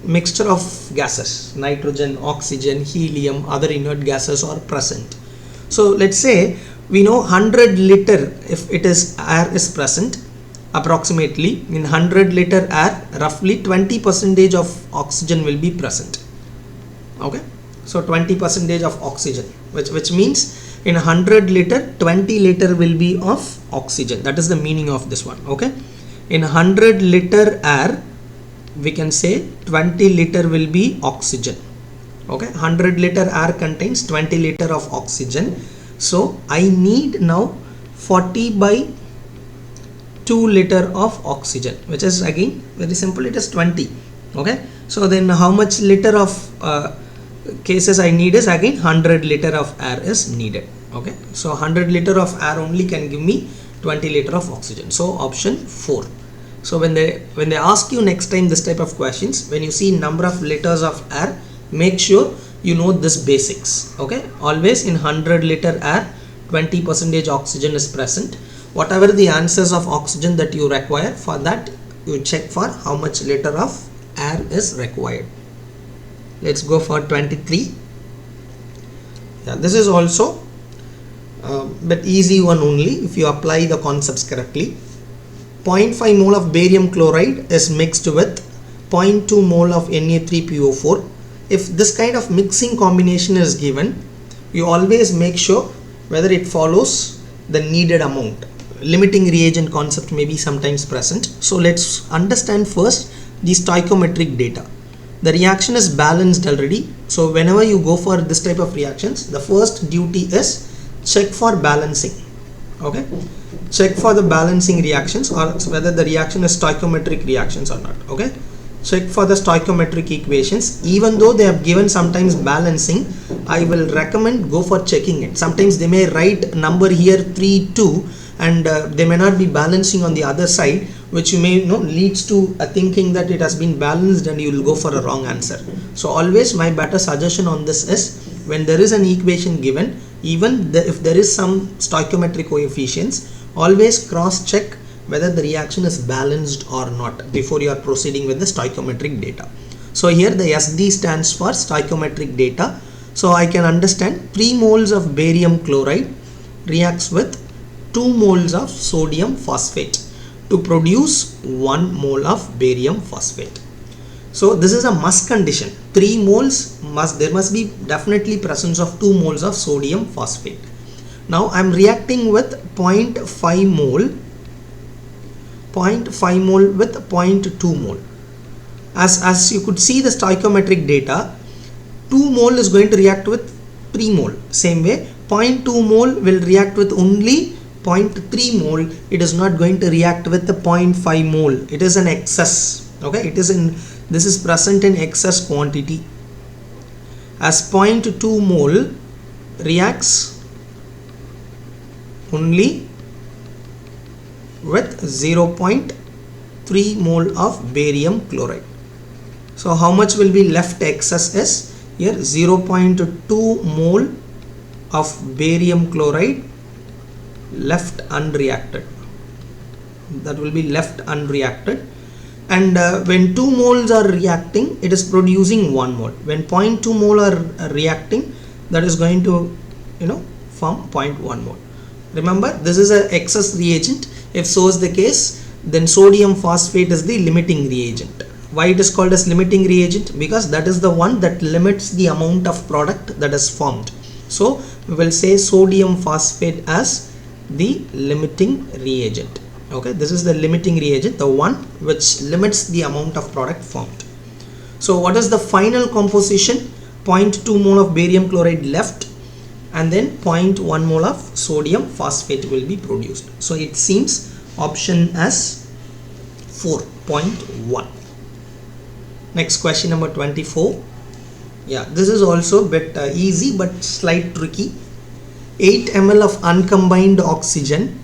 mixture of gases, nitrogen, oxygen, helium, other inert gases are present. So let's say we know 100 liter, if it is air is present, approximately in 100 liter air, roughly 20% of oxygen will be present. Okay, so 20% of oxygen, which means in 100 liter, 20 liter will be of oxygen. That is the meaning of this one. Okay, in 100 liter air, we can say 20 liter will be oxygen. Okay, 100 liter air contains 20 liter of oxygen. So I need now 40 by 2 liter of oxygen, which is again very simple, it is 20. Okay, so then how much liter of cases I need is again 100 liter of air is needed. Okay, so 100 liter of air only can give me 20 liter of oxygen. So option 4. So when they ask you next time this type of questions, when you see number of liters of air, make sure you know this basics. Okay, always in 100 liter air, 20% oxygen is present. Whatever the answers of oxygen that you require, for that you check for how much liter of air is required. Let's go for 23. Yeah, this is also but easy one only if you apply the concepts correctly. 0.5 mole of barium chloride is mixed with 0.2 mole of Na3PO4. If this kind of mixing combination is given, you always make sure whether it follows the needed amount. Limiting reagent concept may be sometimes present. So let's understand first the stoichiometric data. The reaction is balanced already. So whenever you go for this type of reactions, the first duty is check for balancing. Okay, check for the balancing reactions or whether the reaction is stoichiometric reactions or not. Okay, check for the stoichiometric equations. Even though they have given sometimes balancing, I will recommend go for checking it. Sometimes they may write number here 3 2 and they may not be balancing on the other side, which you may leads to a thinking that it has been balanced and you will go for a wrong answer. So always my better suggestion on this is, when there is an equation given, even if there is some stoichiometric coefficients, always cross check whether the reaction is balanced or not before you are proceeding with the stoichiometric data. So here the SD stands for stoichiometric data. So I can understand 3 moles of barium chloride reacts with 2 moles of sodium phosphate to produce 1 mole of barium phosphate. So this is a must condition. 3 moles there must be definitely presence of 2 moles of sodium phosphate. Now I am reacting with 0.5 mole with 0.2 mole. As you could see the stoichiometric data, 2 mole is going to react with 3 mole. Same way 0.2 mole will react with only 0.3 mole. It is not going to react with the 0.5 mole. It is an excess. Okay, this is present in excess quantity. As 0.2 mole reacts only with 0.3 3 mole of barium chloride. So how much will be left excess is here 0.2 mole of barium chloride left unreacted. That will be left unreacted. And when 2 moles are reacting, it is producing 1 mole. When 0.2 mole are reacting, that is going to form 0.1 mole. Remember, this is an excess reagent. If so is the case, then sodium phosphate is the limiting reagent. Why it is called as limiting reagent? Because that is the one that limits the amount of product that is formed. So we will say sodium phosphate as the limiting reagent. Okay, this is the limiting reagent, the one which limits the amount of product formed. So what is the final composition? 0.2 mole of barium chloride left, and then 0.1 mole of sodium phosphate will be produced. So it seems option as 4.1. Next question number 24. Yeah, this is also a bit easy but slight tricky. 8 ml of uncombined oxygen.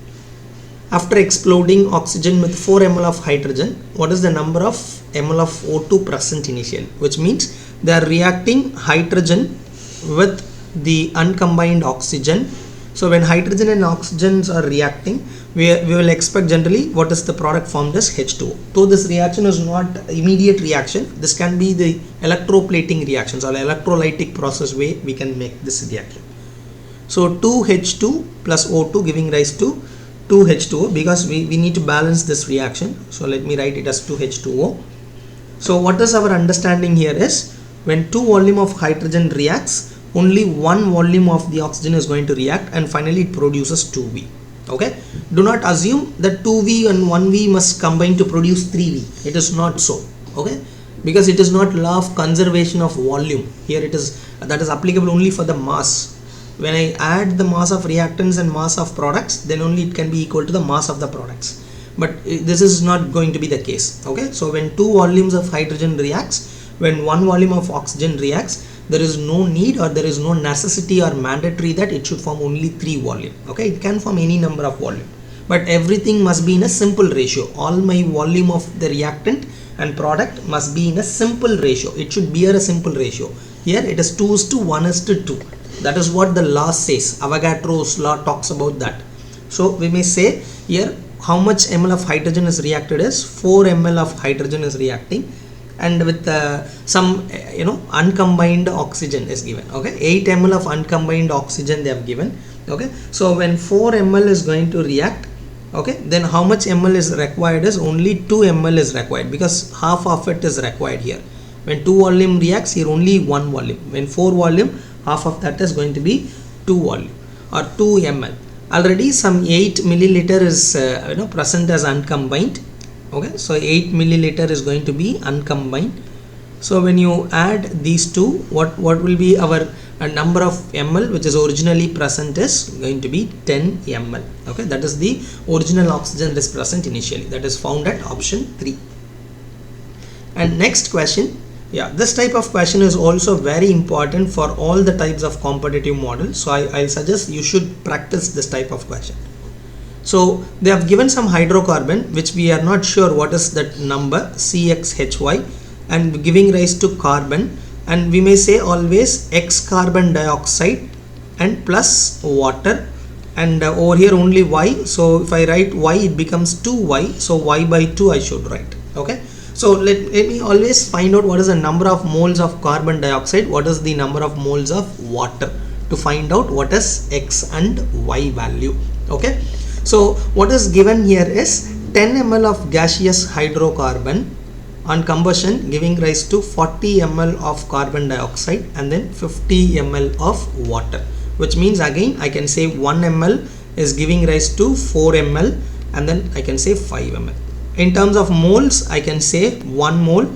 After exploding oxygen with 4 ml of hydrogen, what is the number of ml of O2 present initially? Which means they are reacting hydrogen with the uncombined oxygen. So when hydrogen and oxygens are reacting, we will expect generally what is the product formed as H2O. So this reaction is not immediate reaction. This can be the electroplating reactions or electrolytic process way we can make this reaction. So 2H2 plus O2 giving rise to 2H2O, because we need to balance this reaction. So let me write it as 2H2O. So what is our understanding here is, when 2 volume of hydrogen reacts, only 1 volume of the oxygen is going to react, and finally it produces 2V. Okay, do not assume that 2V and 1V must combine to produce 3V. It is not so. Okay, because it is not law of conservation of volume. Here it is, that is applicable only for the mass. When I add the mass of reactants and mass of products, then only it can be equal to the mass of the products. But this is not going to be the case. Okay, so when 2 volumes of hydrogen reacts, when 1 volume of oxygen reacts, there is no need or there is no necessity or mandatory that it should form only 3 volume. Okay, it can form any number of volume, but everything must be in a simple ratio. All my volume of the reactant and product must be in a simple ratio. It should bear a simple ratio. Here it is 2:1:2. That is what the law says. Avogadro's law talks about that. So we may say here how much ml of hydrogen is reacted is 4 ml of hydrogen is reacting, and with some uncombined oxygen is given. Okay, 8 ml of uncombined oxygen they have given. Okay, so when 4 ml is going to react, okay, then how much ml is required is only 2 ml is required, because half of it is required here. When 2 volume reacts, here only 1 volume. When 4 volume, half of that is going to be 2 volume or 2 ml. Already some 8 milliliter is present as uncombined. Okay, so 8 milliliter is going to be uncombined. So when you add these two, what will be our number of ml which is originally present is going to be 10 ml. Okay, that is the original oxygen that is present initially, that is found at option 3. And next question. Yeah, this type of question is also very important for all the types of competitive models. So I'll suggest you should practice this type of question. So they have given some hydrocarbon which we are not sure what is that number, CXHY, and giving rise to carbon, and we may say always X carbon dioxide and plus water, and over here only Y. So if I write Y, it becomes 2Y. So Y by 2 I should write. Okay. So let me always find out what is the number of moles of carbon dioxide, what is the number of moles of water, to find out what is X and Y value. Okay. So what is given here is 10 ml of gaseous hydrocarbon on combustion giving rise to 40 ml of carbon dioxide and then 50 ml of water, which means again I can say 1 ml is giving rise to 4 ml and then I can say 5 ml. In terms of moles, I can say 1 mole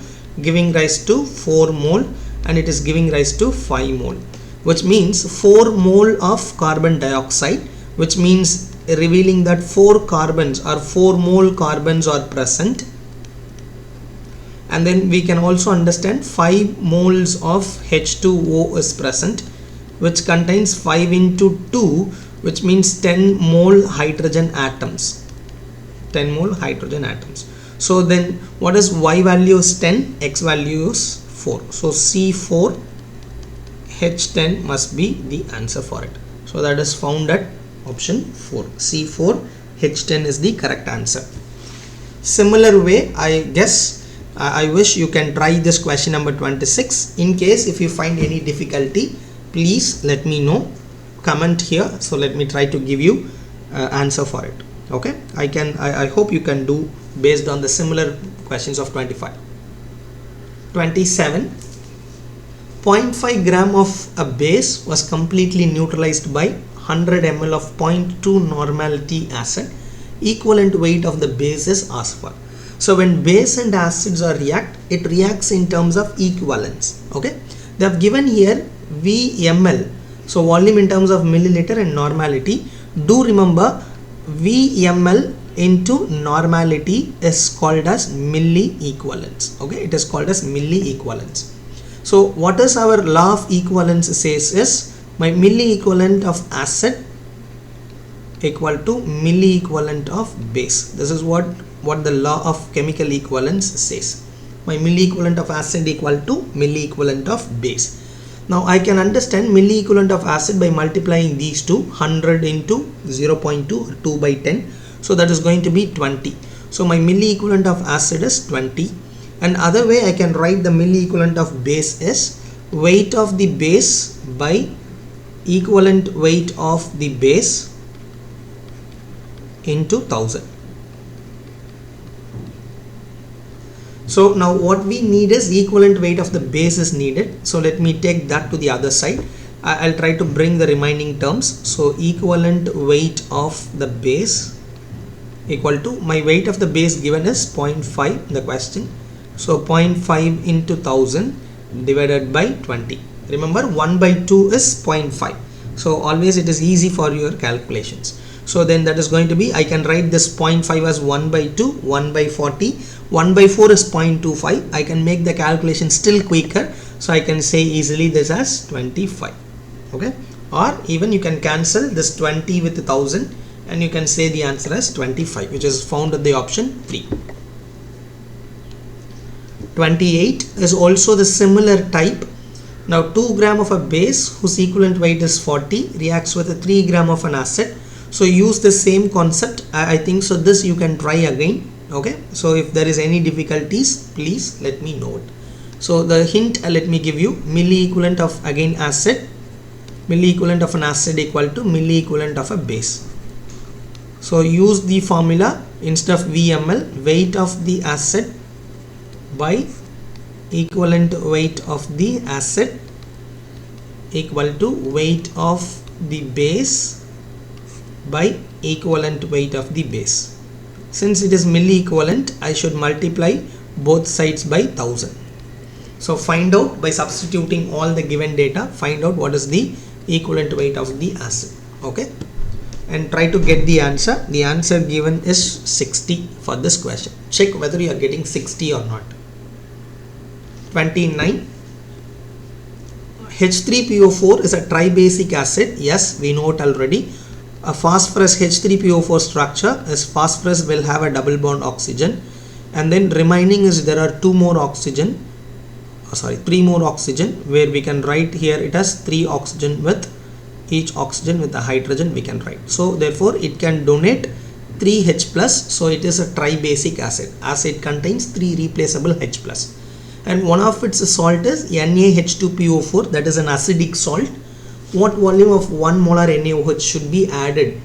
giving rise to 4 mole and it is giving rise to 5 mole, which means 4 mole of carbon dioxide, which means revealing that 4 carbons or 4 mole carbons are present. And then we can also understand 5 moles of H2O is present, which contains 5 into 2, which means 10 mole hydrogen atoms. 10 mole hydrogen atoms. So then what is y value is 10, x value is 4. So C4H10 must be the answer for it. So that is found at option 4. C4H10 is the correct answer. Similar way, I guess I wish you can try this question number 26. In case if you find any difficulty, please let me know, comment here, so let me try to give you answer for it. Okay, I hope you can do based on the similar questions of 25. 27. 0.5 gram of a base was completely neutralized by 100 ml of 0.2 normality acid. Equivalent weight of the base is asked for. So when base and acids are it reacts in terms of equivalence. Okay, they have given here VML, so volume in terms of milliliter, and normality. Do remember, VML into normality is called as milli equivalence. Okay, it is called as milli equivalence. So what is our law of equivalence says is, my milli equivalent of acid equal to milli equivalent of base. This is what the law of chemical equivalence says. My milli equivalent of acid equal to milli equivalent of base. Now I can understand milli equivalent of acid by multiplying these two, 100 into 0.2, 2 by 10. So that is going to be 20. So my milli equivalent of acid is 20. And other way I can write the milli equivalent of base is weight of the base by equivalent weight of the base into 1000. So now what we need is equivalent weight of the base is needed. So let me take that to the other side. I'll try to bring the remaining terms. So equivalent weight of the base equal to, my weight of the base given is 0.5 in the question. So 0.5 into 1000 divided by 20. Remember, 1 by 2 is 0.5. So always it is easy for your calculations. So then that is going to be, I can write this 0.5 as 1 by 2, 1 by 40, 1 by 4 is 0.25. I can make the calculation still quicker. So I can say easily this as 25. Okay. Or even you can cancel this 20 with 1000 and you can say the answer as 25, which is found at the option 3. 28 is also the similar type. Now 2 gram of a base whose equivalent weight is 40 reacts with a 3 gram of an acid. So use the same concept. I think so this you can try again. Okay, so if there is any difficulties, please let me know it. So the hint let me give you, milli equivalent of again acid, milli equivalent of an acid equal to milli equivalent of a base. So use the formula instead of VML, weight of the acid by equivalent weight of the acid equal to weight of the base by equivalent weight of the base. Since it is milli equivalent, I should multiply both sides by 1000. So find out by substituting all the given data, find out what is the equivalent weight of the acid. Okay, and try to get the answer. The answer given is 60 for this question. Check whether you are getting 60 or not. 29. H3PO4 is a tribasic acid. Yes, we know it already. A phosphorus H3PO4 structure is phosphorus will have a double bond oxygen, and then remaining is there are three more oxygen, where we can write here it has 3 oxygen with each oxygen with a hydrogen we can write. So therefore it can donate 3 H plus. So it is a tribasic acid as it contains 3 replaceable H plus, and one of its salt is NaH2PO4, that is an acidic salt. What volume of 1 molar NaOH should be added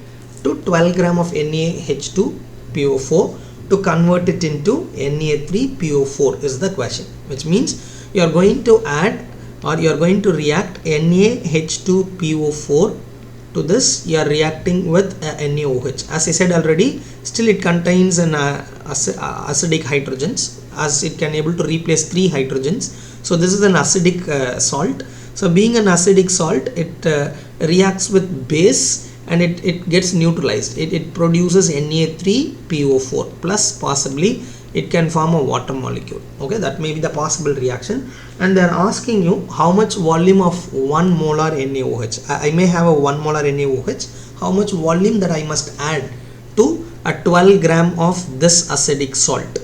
to 12 gram of NaH2PO4 to convert it into Na3PO4 is the question, which means you are going to add or you are going to react NaH2PO4 to this. You are reacting with NaOH. As I said already, still it contains an acidic hydrogens, as it can able to replace 3 hydrogens. So this is an acidic salt. So being an acidic salt, it reacts with base and it gets neutralized. It produces Na3PO4 plus possibly it can form a water molecule. Okay, that may be the possible reaction, and they are asking you how much volume of 1 molar NaOH. I may have a 1 molar NaOH. How much volume that I must add to a 12 gram of this acidic salt.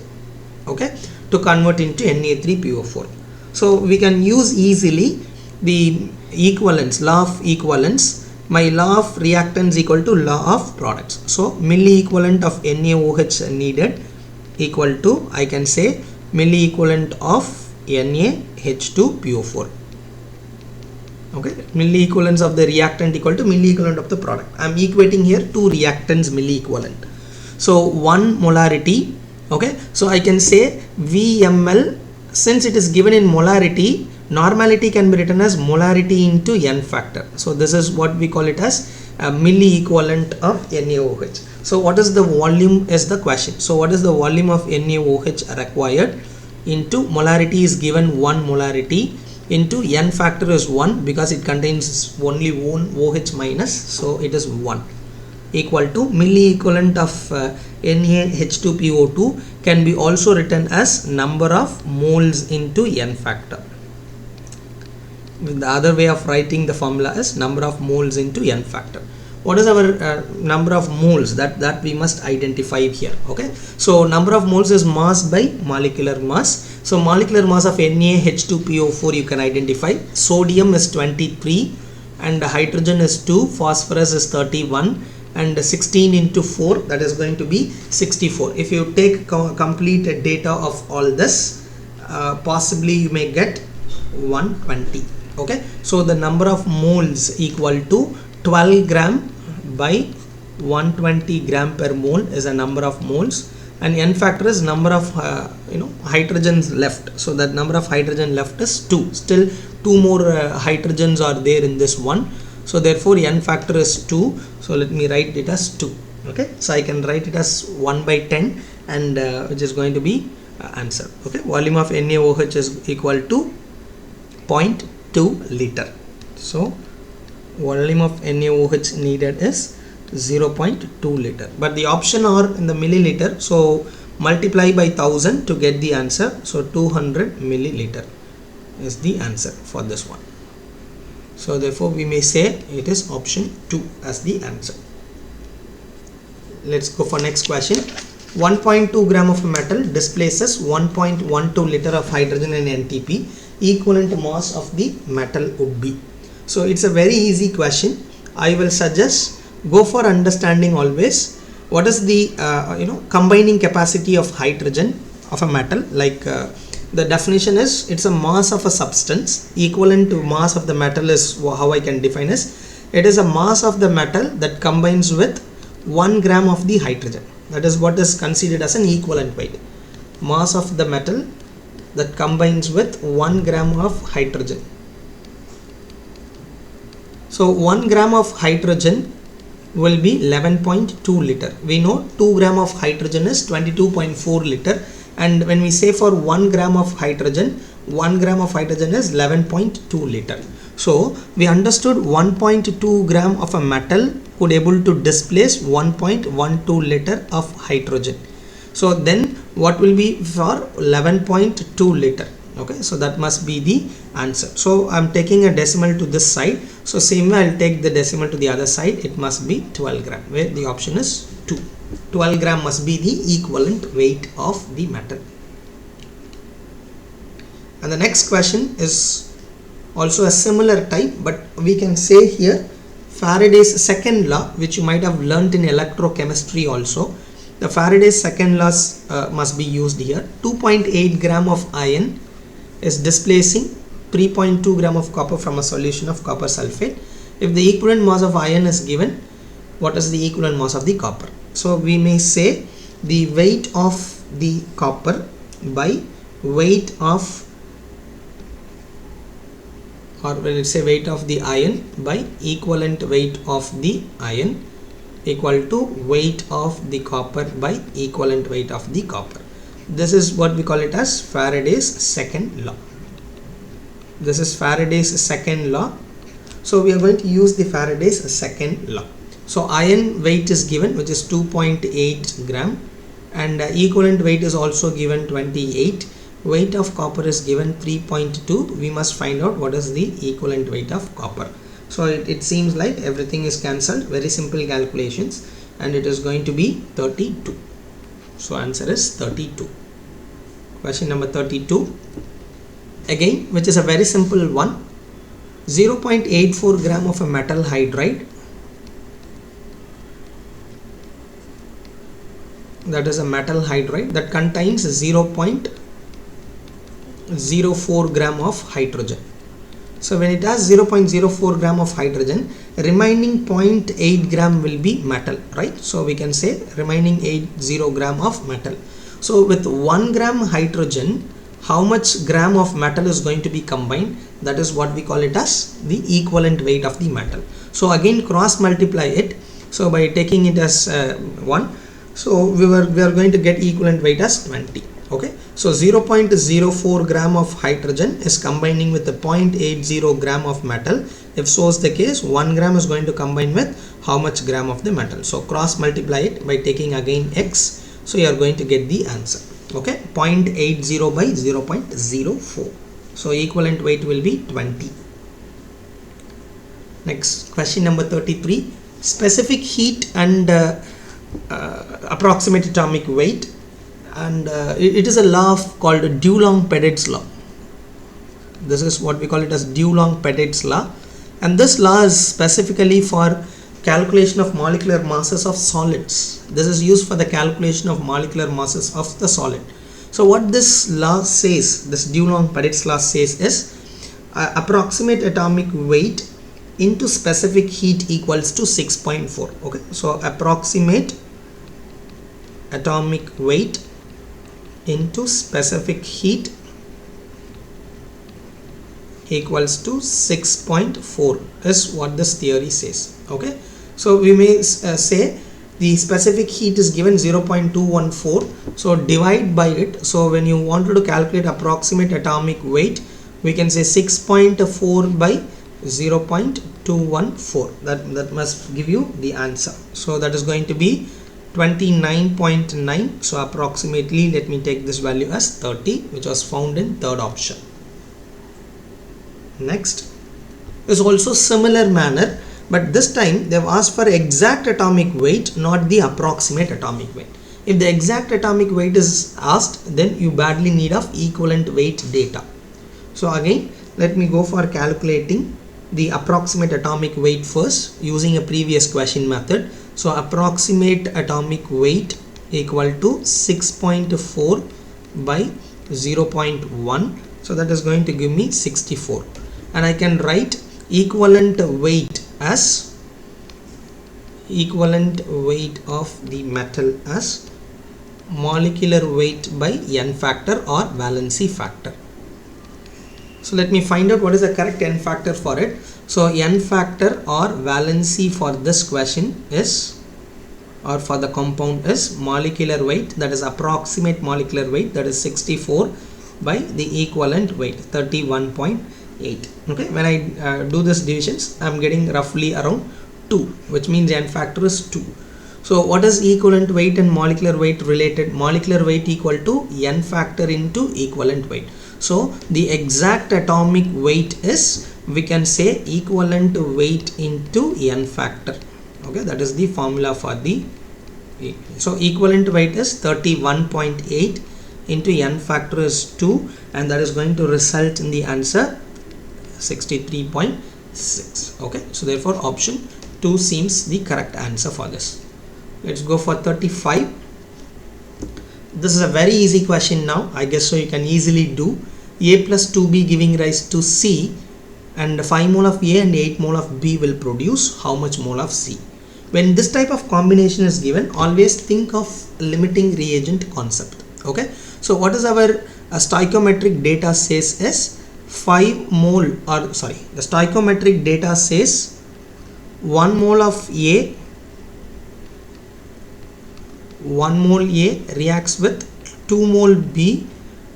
okay, to convert into Na3PO4. So we can use easily the equivalence, law of equivalence. My law of reactance equal to law of products. So milli equivalent of NaOH needed equal to, I can say, milli equivalent of NaH2PO4. Okay, milli equivalence of the reactant equal to milli equivalent of the product. I am equating here two reactants milli equivalent. So 1 molarity, okay, so I can say VML, since it is given in molarity, normality can be written as molarity into N factor. So this is what we call it as a milli equivalent of NaOH. So what is the volume is the question. So what is the volume of NaOH required into molarity is given 1 molarity into N factor is 1 because it contains only one OH minus, so it is 1, equal to milli equivalent of NaH2PO2 can be also written as number of moles into N factor. The other way of writing the formula is number of moles into N factor. What is our number of moles that we must identify here? Okay, so number of moles is mass by molecular mass. So molecular mass of NaH2PO4 you can identify. Sodium is 23 and hydrogen is 2, phosphorus is 31, and 16 into 4, that is going to be 64. If you take complete data of all this, possibly you may get 120. Okay, so the number of moles equal to 12 gram by 120 gram per mole is a number of moles, and N factor is number of hydrogens left. So that number of hydrogen left is 2. Still 2 more hydrogens are there in this one. So therefore N factor is 2. So let me write it as 2. Okay, so I can write it as 1 by 10, and which is going to be answer. Okay, volume of NaOH is equal to 0.2 liter. So volume of NaOH needed is 0.2 liter, but the option are in the milliliter, so multiply by 1000 to get the answer. So 200 milliliter is the answer for this one. So therefore we may say it is option 2 as the answer. Let's go for next question. 1.2 gram of metal displaces 1.12 liter of hydrogen in NTP. Equivalent mass of the metal would be. So it's a very easy question. I will suggest go for understanding always what is the combining capacity of hydrogen of a metal. Like the definition is, it's a mass of a substance. Equivalent to mass of the metal is how I can define is, it is a mass of the metal that combines with 1 gram of the hydrogen. That is what is considered as an equivalent weight. Mass of the metal that combines with 1 gram of hydrogen. So 1 gram of hydrogen will be 11.2 liter. We know 2 gram of hydrogen is 22.4 liter, and when we say for 1 gram of hydrogen, 1 gram of hydrogen is 11.2 liter. So we understood 1.2 gram of a metal could able to displace 1.12 liter of hydrogen. So then what will be for 11.2 liter? Okay, so that must be the answer. So I'm taking a decimal to this side, so same way I'll take the decimal to the other side. It must be 12 gram, where the option is 2. 12 gram must be the equivalent weight of the metal. And the next question is also a similar type, but we can say here Faraday's second law, which you might have learnt in electrochemistry also. The Faraday's second law must be used here. 2.8 gram of iron is displacing 3.2 gram of copper from a solution of copper sulfate. If the equivalent mass of iron is given, what is the equivalent mass of the copper? So we may say the weight of the copper by weight of, or let's say weight of the iron by equivalent weight of the iron equal to weight of the copper by equivalent weight of the copper. This is what we call it as Faraday's second law. This is Faraday's second law. So we are going to use the Faraday's second law. So iron weight is given, which is 2.8 gram, and equivalent weight is also given 28. Weight of copper is given 3.2. We must find out what is the equivalent weight of copper. So it seems like everything is cancelled. Very simple calculations, and it is going to be 32. So answer is 32. Question number 32 again, which is a very simple one. 0.84 gram of a metal hydride, that is a metal hydride that contains 0.04 gram of hydrogen. So when it has 0.04 gram of hydrogen, remaining 0.8 gram will be metal, right? So we can say remaining 80 gram of metal. So with 1 gram hydrogen, how much gram of metal is going to be combined? That is what we call it as the equivalent weight of the metal. So again cross multiply it. So by taking it as 1, so we are going to get equivalent weight as 20. Okay, so 0.04 gram of hydrogen is combining with the 0.80 gram of metal. If so is the case, 1 gram is going to combine with how much gram of the metal. So cross multiply it by taking again x. So you are going to get the answer. Okay, 0.80 by 0.04. So equivalent weight will be 20. Next, question number 33. Specific heat and approximate atomic weight. And it is a law called Dulong-Petit's law. This is what we call it as Dulong-Petit's law, and this law is specifically for calculation of molecular masses of solids. This is used for the calculation of molecular masses of the solid. So what this law says, this Dulong-Petit's law says is approximate atomic weight into specific heat equals to 6.4. okay, so approximate atomic weight into specific heat equals to 6.4 is what this theory says. Okay, so we may say the specific heat is given 0.214, so divide by it. So when you wanted to calculate approximate atomic weight, we can say 6.4 by 0.214. that must give you the answer. So that is going to be 29.9. so approximately, let me take this value as 30, which was found in third option. Next is also similar manner, but this time they have asked for exact atomic weight, not the approximate atomic weight. If the exact atomic weight is asked, then you badly need of equivalent weight data. So again, let me go for calculating the approximate atomic weight first using a previous question method. So approximate atomic weight equal to 6.4 by 0.1. So that is going to give me 64. And I can write equivalent weight as equivalent weight of the metal as molecular weight by n factor or valency factor. So let me find out what is the correct n factor for it. So n factor or valency for this question is, or for the compound is, molecular weight, that is approximate molecular weight, that is 64 by the equivalent weight 31.8. okay, when I do this divisions, I am getting roughly around 2, which means n factor is 2. So what is equivalent weight and molecular weight related? Molecular weight equal to n factor into equivalent weight. So the exact atomic weight is, we can say, equivalent weight into n factor. Okay, that is the formula for the, so equivalent weight is 31.8 into n factor is 2, and that is going to result in the answer 63.6. okay, so therefore option 2 seems the correct answer for this. Let's go for 35. This is a very easy question now, I guess, so you can easily do. A plus 2B giving rise to C, and 5 mole of A and 8 mole of B will produce how much mole of C? When this type of combination is given, always think of limiting reagent concept. Okay, so what is our stoichiometric data says is 5 mole, or sorry, the stoichiometric data says 1 mole of A, 1 mole A reacts with 2 mole B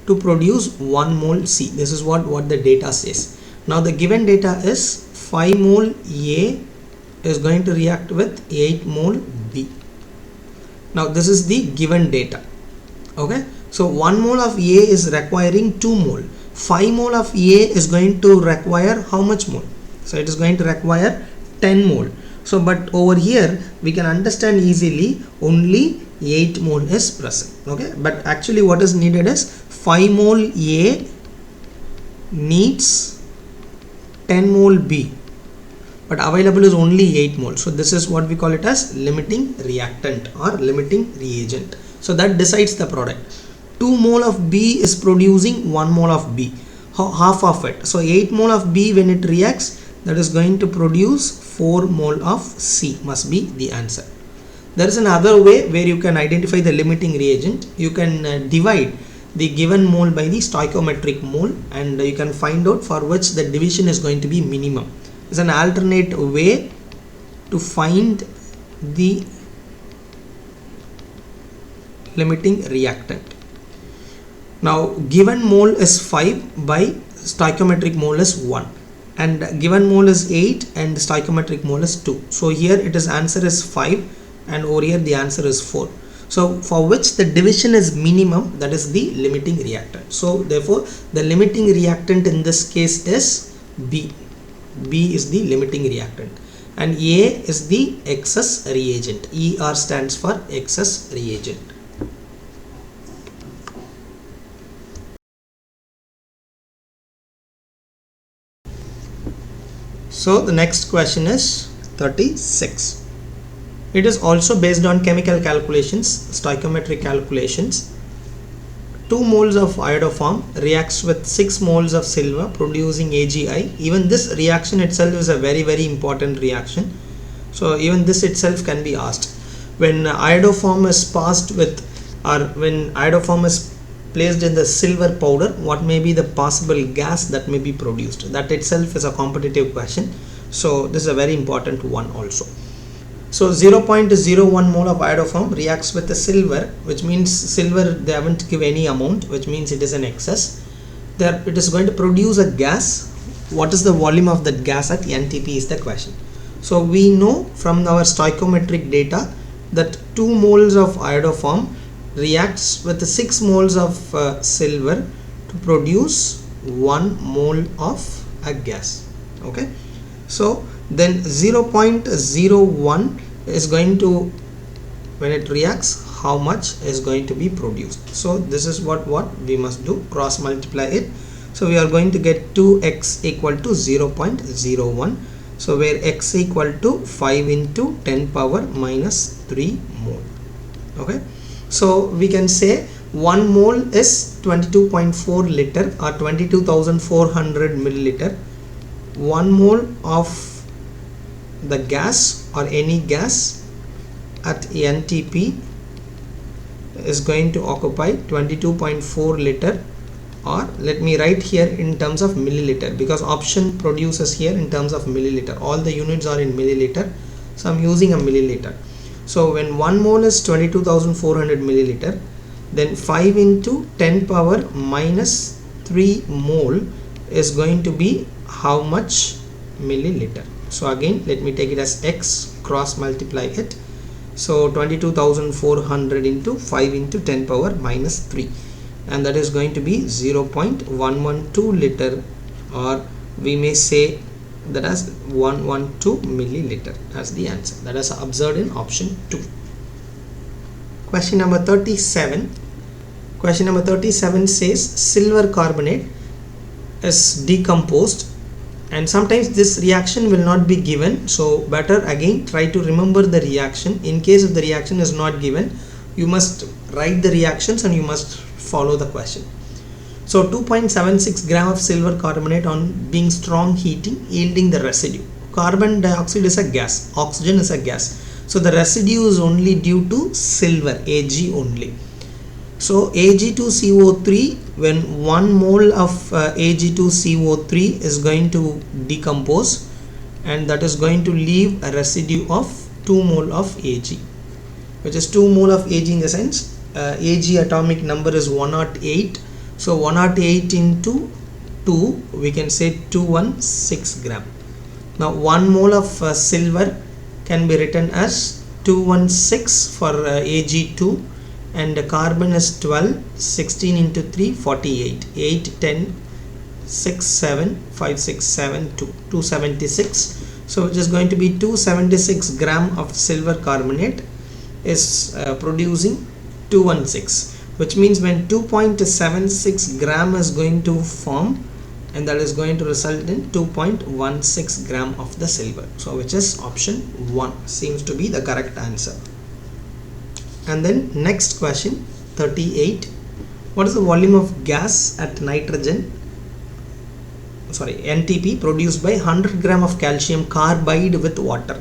to produce 1 mole C. This is what the data says. Now the given data is 5 mole A is going to react with 8 mole B. Now this is the given data. Okay, so 1 mole of A is requiring 2 mole. 5 mole of A is going to require how much mole? So it is going to require 10 mole. So but over here we can understand easily only 8 mole is present. Okay, but actually what is needed is 5 mole A needs 10 mole B, but available is only 8 mole. So this is what we call it as limiting reactant or limiting reagent. So that decides the product. 2 mole of B is producing 1 mole of B, half of it. So 8 mole of B, when it reacts, that is going to produce 4 mole of C, must be the answer. There is another way where you can identify the limiting reagent. You can divide the given mole by the stoichiometric mole, and you can find out for which the division is going to be minimum. It's an alternate way to find the limiting reactant. Now given mole is 5 by stoichiometric mole is 1, and given mole is 8 and the stoichiometric mole is 2. So here it is answer is 5 and over here the answer is 4. So for which the division is minimum, that is the limiting reactant. So therefore the limiting reactant in this case is B. B is the limiting reactant and A is the excess reagent. ER stands for excess reagent. So the next question is 36. It is also based on chemical calculations, stoichiometric calculations. 2 moles of iodoform reacts with 6 moles of silver producing AgI. Even this reaction itself is a very important reaction. So even this itself can be asked. When iodoform is passed with, or when iodoform is placed in the silver powder, what may be the possible gas that may be produced? That itself is a competitive question. So this is a very important one also. So 0.01 mole of iodoform reacts with the silver, which means silver they haven't give any amount, which means it is an excess. There it is going to produce a gas. What is the volume of that gas at NTP is the question. So we know from our stoichiometric data that 2 moles of iodoform reacts with 6 moles of silver to produce 1 mole of a gas. Okay, so then 0.01 is going to, when it reacts, how much is going to be produced. So this is what we must do, cross multiply it. So we are going to get 2x equal to 0.01. So where x equal to 5 into 10 power minus 3 mole. Okay, so we can say 1 mole is 22.4 liter or 22,400 milliliter. 1 mole of the gas or any gas at NTP is going to occupy 22.4 liter, or let me write here in terms of milliliter, because option produces here in terms of milliliter. All the units are in milliliter, so I'm using a milliliter. So when 1 mole is 22,400 milliliter, then 5 into 10 power minus 3 mole is going to be how much milliliter. So again let me take it as x, cross multiply it. So 22,400 into 5 into 10 power minus 3, and that is going to be 0.112 liter, or we may say that as 112 milliliter as the answer. That is observed in option 2. Question number 37. Question number 37 says silver carbonate is decomposed, and sometimes this reaction will not be given, so better again try to remember the reaction. In case if the reaction is not given, you must write the reactions and you must follow the question. So 2.76 gram of silver carbonate on being strong heating yielding the residue. Carbon dioxide is a gas, oxygen is a gas, so the residue is only due to silver, Ag only. So Ag2CO3, when 1 mole of Ag2CO3 is going to decompose, and that is going to leave a residue of 2 mole of Ag, which is 2 mole of Ag in the sense Ag atomic number is 108. So 108 into 2, we can say 216 gram. Now 1 mole of silver can be written as 216 for Ag2, and the carbon is 12. 16 into 3, 48. 8, 10, 6, 7, 5, 6, 7, 2, 276. So which is going to be 276 gram of silver carbonate is producing 216. which means when 2.76 gram is going to form, and that is going to result in 2.16 gram of the silver. So which is option 1 seems to be the correct answer. And then next question 38, what is the volume of gas at NTP produced by 100 gram of calcium carbide with water?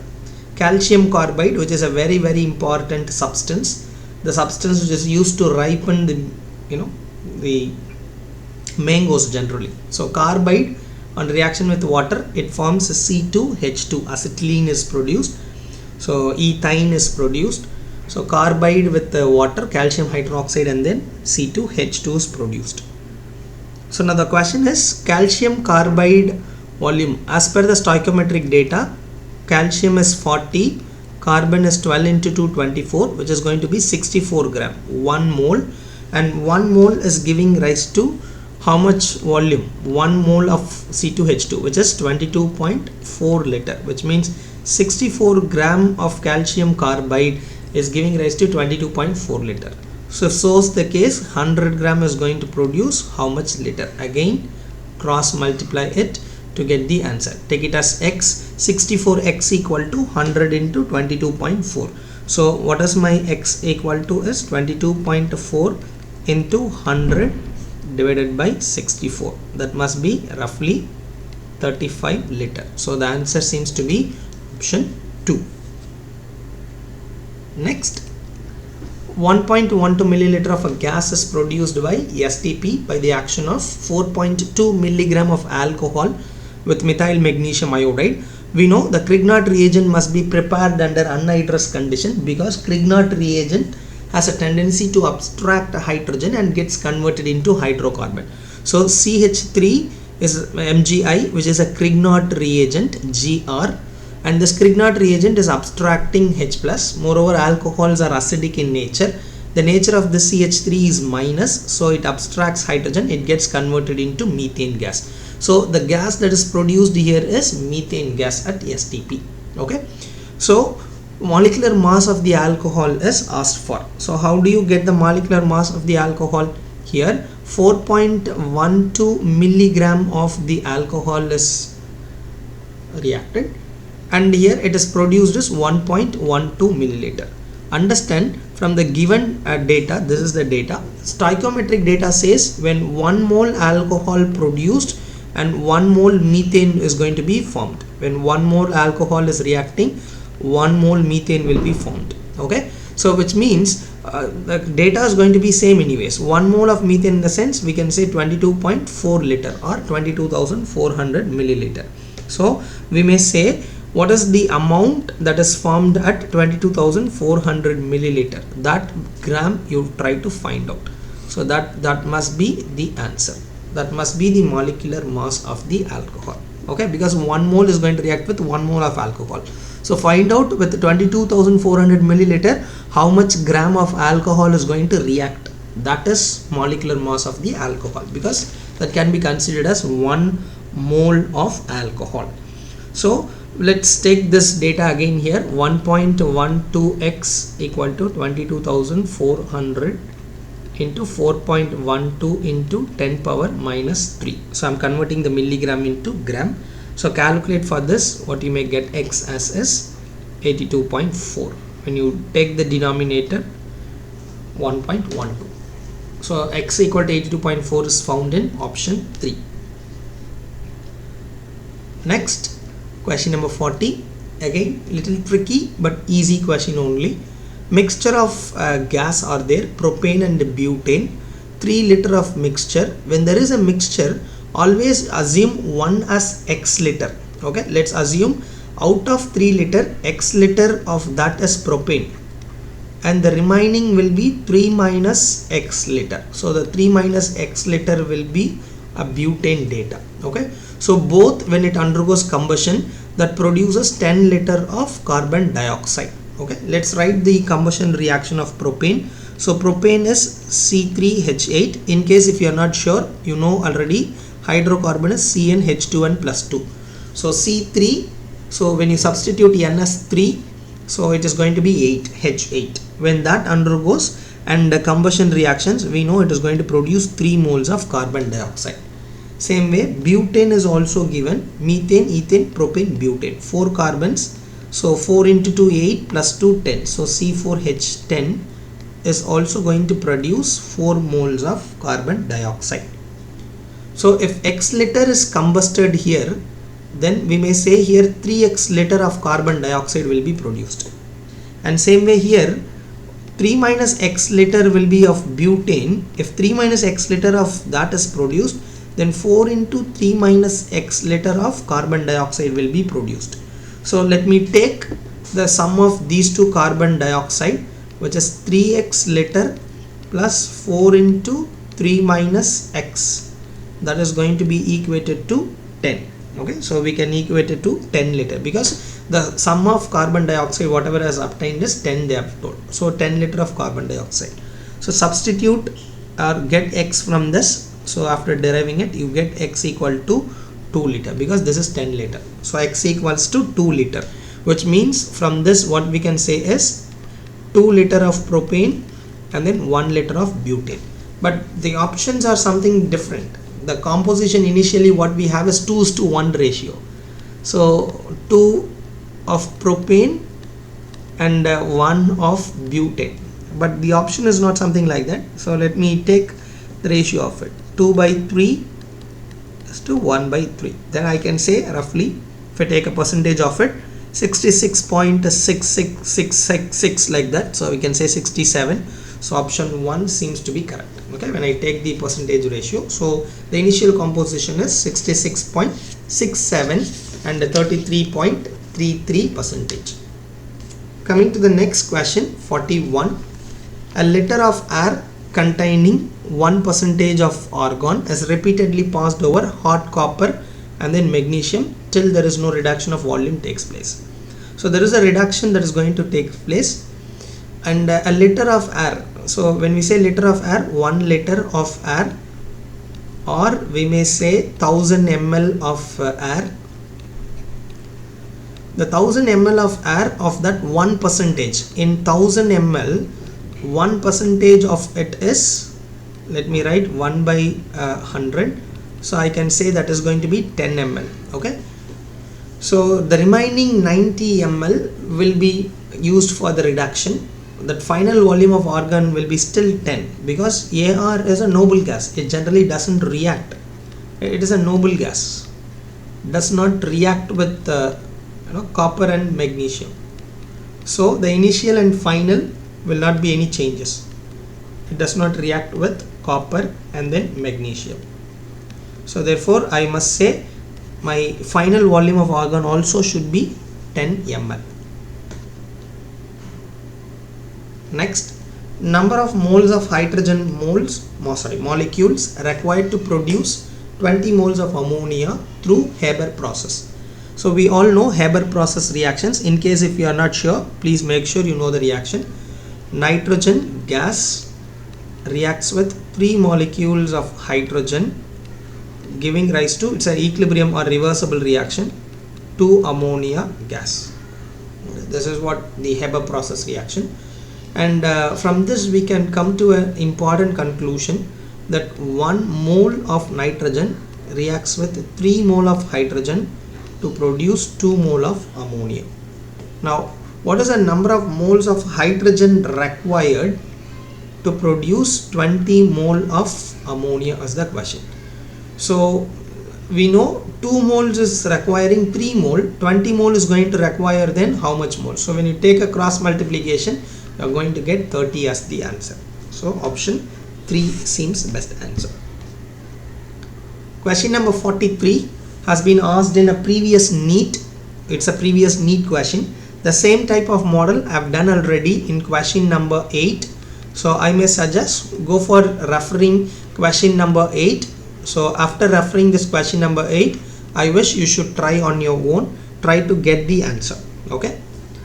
Calcium carbide, which is a very important substance, the substance which is used to ripen the mangoes generally. So carbide on reaction with water, it forms C2H2, acetylene is produced, so ethane is produced. So carbide with the water, calcium hydroxide, and then C2H2 is produced. So now the question is calcium carbide volume as per the stoichiometric data. Calcium is 40, carbon is 12 into 2 24, which is going to be 64 gram, 1 mole, and 1 mole is giving rise to how much volume? 1 mole of C2H2, which is 22.4 liter, which means 64 gram of calcium carbide is giving rise to 22.4 liter. So if so is the case, 100 gram is going to produce how much liter? Again cross multiply it to get the answer. Take it as x, 64x equal to 100 into 22.4. So what is my x equal to is 22.4 into 100 divided by 64. That must be roughly 35 liter. So the answer seems to be option 2. Next, 1.12 milliliter of a gas is produced by STP by the action of 4.2 milligram of alcohol with methyl magnesium iodide. We know the Grignard reagent must be prepared under anhydrous condition because Grignard reagent has a tendency to abstract hydrogen and gets converted into hydrocarbon. So CH3 is MgI, which is a Grignard reagent, Gr, and this Grignard reagent is abstracting H+. Moreover, alcohols are acidic in nature. The nature of the CH3 is minus, so it abstracts hydrogen, it gets converted into methane gas. So the gas that is produced here is methane gas at STP. Okay, so molecular mass of the alcohol is asked for. So how do you get the molecular mass of the alcohol? Here 4.12 milligram of the alcohol is reacted, and here it is produced as 1.12 milliliter. Understand, from the given data, this is the data, stoichiometric data says when 1 mole alcohol produced and 1 mole methane is going to be formed. When 1 mole alcohol is reacting, 1 mole methane will be formed. Okay, so which means the data is going to be same anyways. 1 mole of methane, in the sense we can say 22.4 liter or 22,400 milliliter. So we may say what is the amount that is formed at 22,400 milliliter, that gram you try to find out. So that must be the answer, that must be the molecular mass of the alcohol. Okay, because 1 mole is going to react with 1 mole of alcohol. So find out with 22,400 milliliter how much gram of alcohol is going to react. That is molecular mass of the alcohol, because that can be considered as 1 mole of alcohol. So let's take this data again here. 1.12x equal to 22,400 into 4.12 into 10 power minus 3. So I'm converting the milligram into gram. So calculate for this, what you may get x as is 82.4. When you take the denominator 1.12. So x equal to 82.4 is found in option 3. Next, question number 40. Again, little tricky but easy question only. Mixture of gas are there, propane and butane, 3 liter of mixture. When there is a mixture, always assume 1 as x liter. Okay, let's assume out of 3 liter, x liter of that is propane, and the remaining will be 3 minus x liter. So the 3 minus x liter will be a butane data. Okay, so both, when it undergoes combustion, that produces 10 liter of carbon dioxide. Okay, let's write the combustion reaction of propane. So propane is C3H8. In case if you are not sure, you know already hydrocarbon is CnH2n plus 2. So C3, so when you substitute N as 3, so it is going to be 8, H8. When that undergoes and combustion reactions, we know it is going to produce 3 moles of carbon dioxide. Same way, butane is also given, methane, ethane, propane, butane, 4 carbons. So 4 into 2 8 plus 2 10. So C4H10 is also going to produce 4 moles of carbon dioxide. So if x liter is combusted here, then we may say here 3x liter of carbon dioxide will be produced. And same way here, 3 minus x liter will be of butane. If 3 minus x liter of that is produced, then 4 into 3 minus x liter of carbon dioxide will be produced. So let me take the sum of these two carbon dioxide, which is 3x liter plus 4 into 3 minus x, that is going to be equated to 10. Okay, so we can equate it to 10 liter because the sum of carbon dioxide whatever has obtained is 10 they have told. So 10 liter of carbon dioxide. So substitute or get x from this. So after deriving it, you get x equal to 2 liter because this is 10 liter. So x equals to 2 liter, which means from this what we can say is 2 liter of propane and then 1 liter of butane. But the options are something different. The composition initially what we have is 2:1 ratio. So 2 of propane and 1 of butane. But the option is not something like that. So let me take the ratio of it. 2 by 3 is to 1 by 3. Then I can say roughly, if I take a percentage of it, 66.6666 like that. So we can say 67. So option 1 seems to be correct. Okay, when I take the percentage ratio, so the initial composition is 66.67 and 33.33 percentage. Coming to the next question, 41. A liter of air containing 1% of argon is repeatedly passed over hot copper and then magnesium till there is no reduction of volume takes place. So there is a reduction that is going to take place, and a liter of air. So when we say liter of air, 1 liter of air, or we may say 1000 ml of air. The 1000 ml of air of that 1%, in 1000 ml 1% of it is, let me write 1 by 100. So I can say that is going to be 10 ml. Okay, so the remaining 90 ml will be used for the reduction. That final volume of argon will be still 10 because AR is a noble gas. It generally doesn't react. It is a noble gas, does not react with copper and magnesium. So the initial and final will not be any changes. It does not react with copper and then magnesium. So therefore I must say my final volume of argon also should be 10 ml. Next, number of moles of hydrogen molecules required to produce 20 moles of ammonia through Haber process. So we all know Haber process reactions. In case if you are not sure, please make sure you know the reaction. Nitrogen gas reacts with 3 molecules of hydrogen, giving rise to, it's an equilibrium or reversible reaction, to ammonia gas. This is what the Haber process reaction. And from this we can come to an important conclusion that 1 mole of nitrogen reacts with 3 mole of hydrogen to produce 2 mole of ammonia. Now what is the number of moles of hydrogen required to produce 20 mole of ammonia is the question. So we know 2 moles is requiring 3 mole, 20 mole is going to require then how much mole? So when you take a cross multiplication, you are going to get 30 as the answer. So option 3 seems the best answer. Question number 43 has been asked in a previous NEET. It's a previous NEET question. The same type of model I have done already in question number 8. So I may suggest go for referring question number 8. So after referring this question number 8, I wish you should try on your own, try to get the answer. Okay.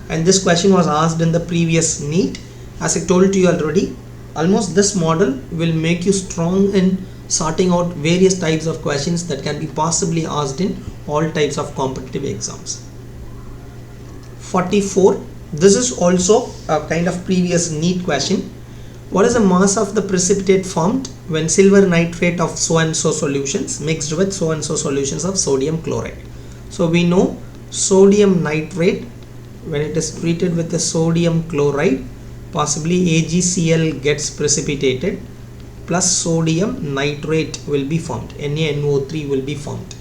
And this question was asked in the previous NEET. As I told you already, almost this model will make you strong in sorting out various types of questions that can be possibly asked in all types of competitive exams. 44. This is also a kind of previous NEET question. What is the mass of the precipitate formed when silver nitrate of so and so solutions mixed with so and so solutions of sodium chloride? So we know sodium nitrate, when it is treated with the sodium chloride, possibly AgCl gets precipitated plus sodium nitrate will be formed, NaNO3 will be formed.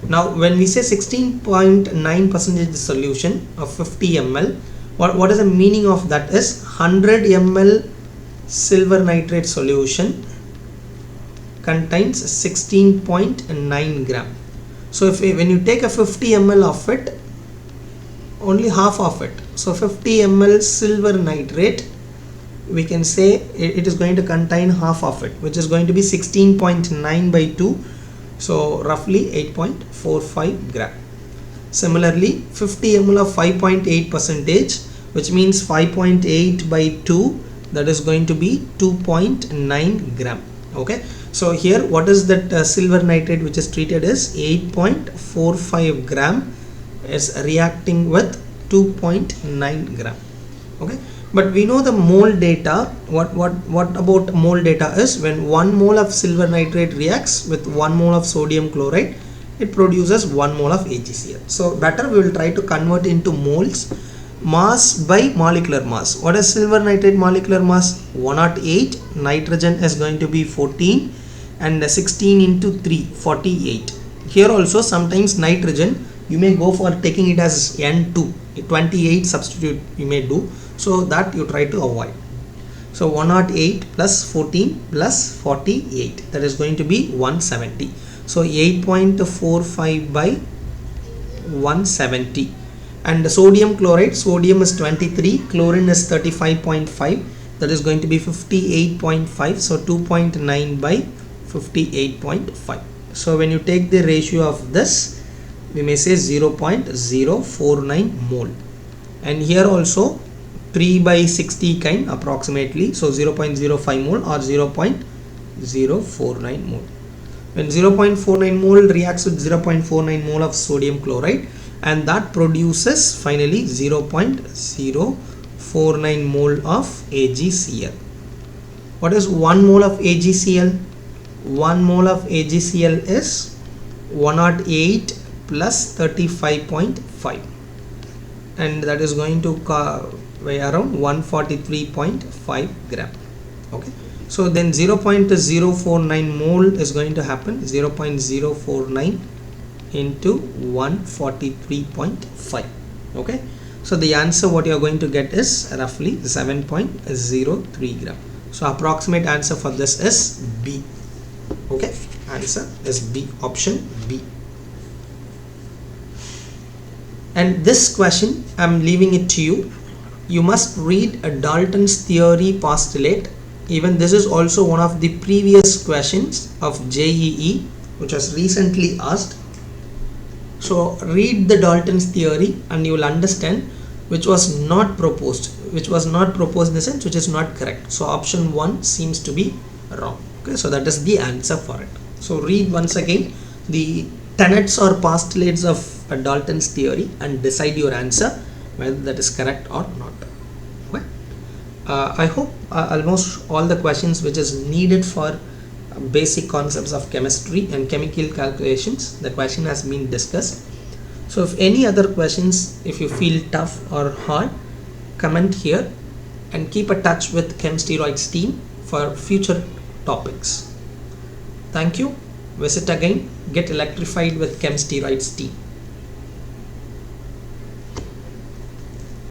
Now when we say 16.9% solution of 50 ml, what is the meaning of that is 100 ml silver nitrate solution contains 16.9 gram. So when you take a 50 ml of it, only half of it, so 50 ml silver nitrate, we can say it is going to contain half of it, which is going to be 16.9 by 2, so roughly 8.45 gram. Similarly, 50 ml of 5.8 percentage, which means 5.8 by 2, that is going to be 2.9 gram. Okay, so here what is that silver nitrate which is treated is 8.45 gram is reacting with 2.9 gram. Okay, but we know the mole data. What about mole data is when 1 mole of silver nitrate reacts with 1 mole of sodium chloride, it produces 1 mole of AgCl. So better we will try to convert into moles. Mass by molecular mass. What is silver nitrate molecular mass? 108. Nitrogen is going to be 14, and 16 into 3, 48. Here also sometimes nitrogen you may go for taking it as N2, 28 substitute you may do, so that you try to avoid. So 108 plus 14 plus 48, that is going to be 170. So 8.45 by 170. And the sodium chloride, sodium is 23, chlorine is 35.5, that is going to be 58.5, so 2.9 by 58.5. So when you take the ratio of this, we may say 0.049 mole. And here also 3 by 60 kind approximately, so 0.05 mole or 0.049 mole. When 0.49 mole reacts with 0.49 mole of sodium chloride, and that produces finally 0.049 mole of AgCl. What is 1 mole of AgCl? 1 mole of AgCl is 108 plus 35.5, and that is going to weigh around 143.5 gram. Okay, so then 0.049 mole is going to happen, 0.049 into 143.5. okay, so the answer what you are going to get is roughly 7.03 gram. So approximate answer for this is B. Okay, answer is B, option B. And this question I'm leaving it to you. You must read a Dalton's theory postulate. Even this is also one of the previous questions of JEE which was recently asked. So read the Dalton's theory and you will understand which was not proposed. Which was not proposed in the sense which is not correct. So option 1 seems to be wrong. Okay, so that is the answer for it. So read once again the tenets or postulates of Dalton's theory and decide your answer whether that is correct or not. Okay. I hope almost all the questions which is needed for basic concepts of chemistry and chemical calculations, the question has been discussed. So if any other questions, if you feel tough or hard, comment here and keep a touch with Chemsteroids team for future topics. Thank you. Visit again, get electrified with Chemsteroids team.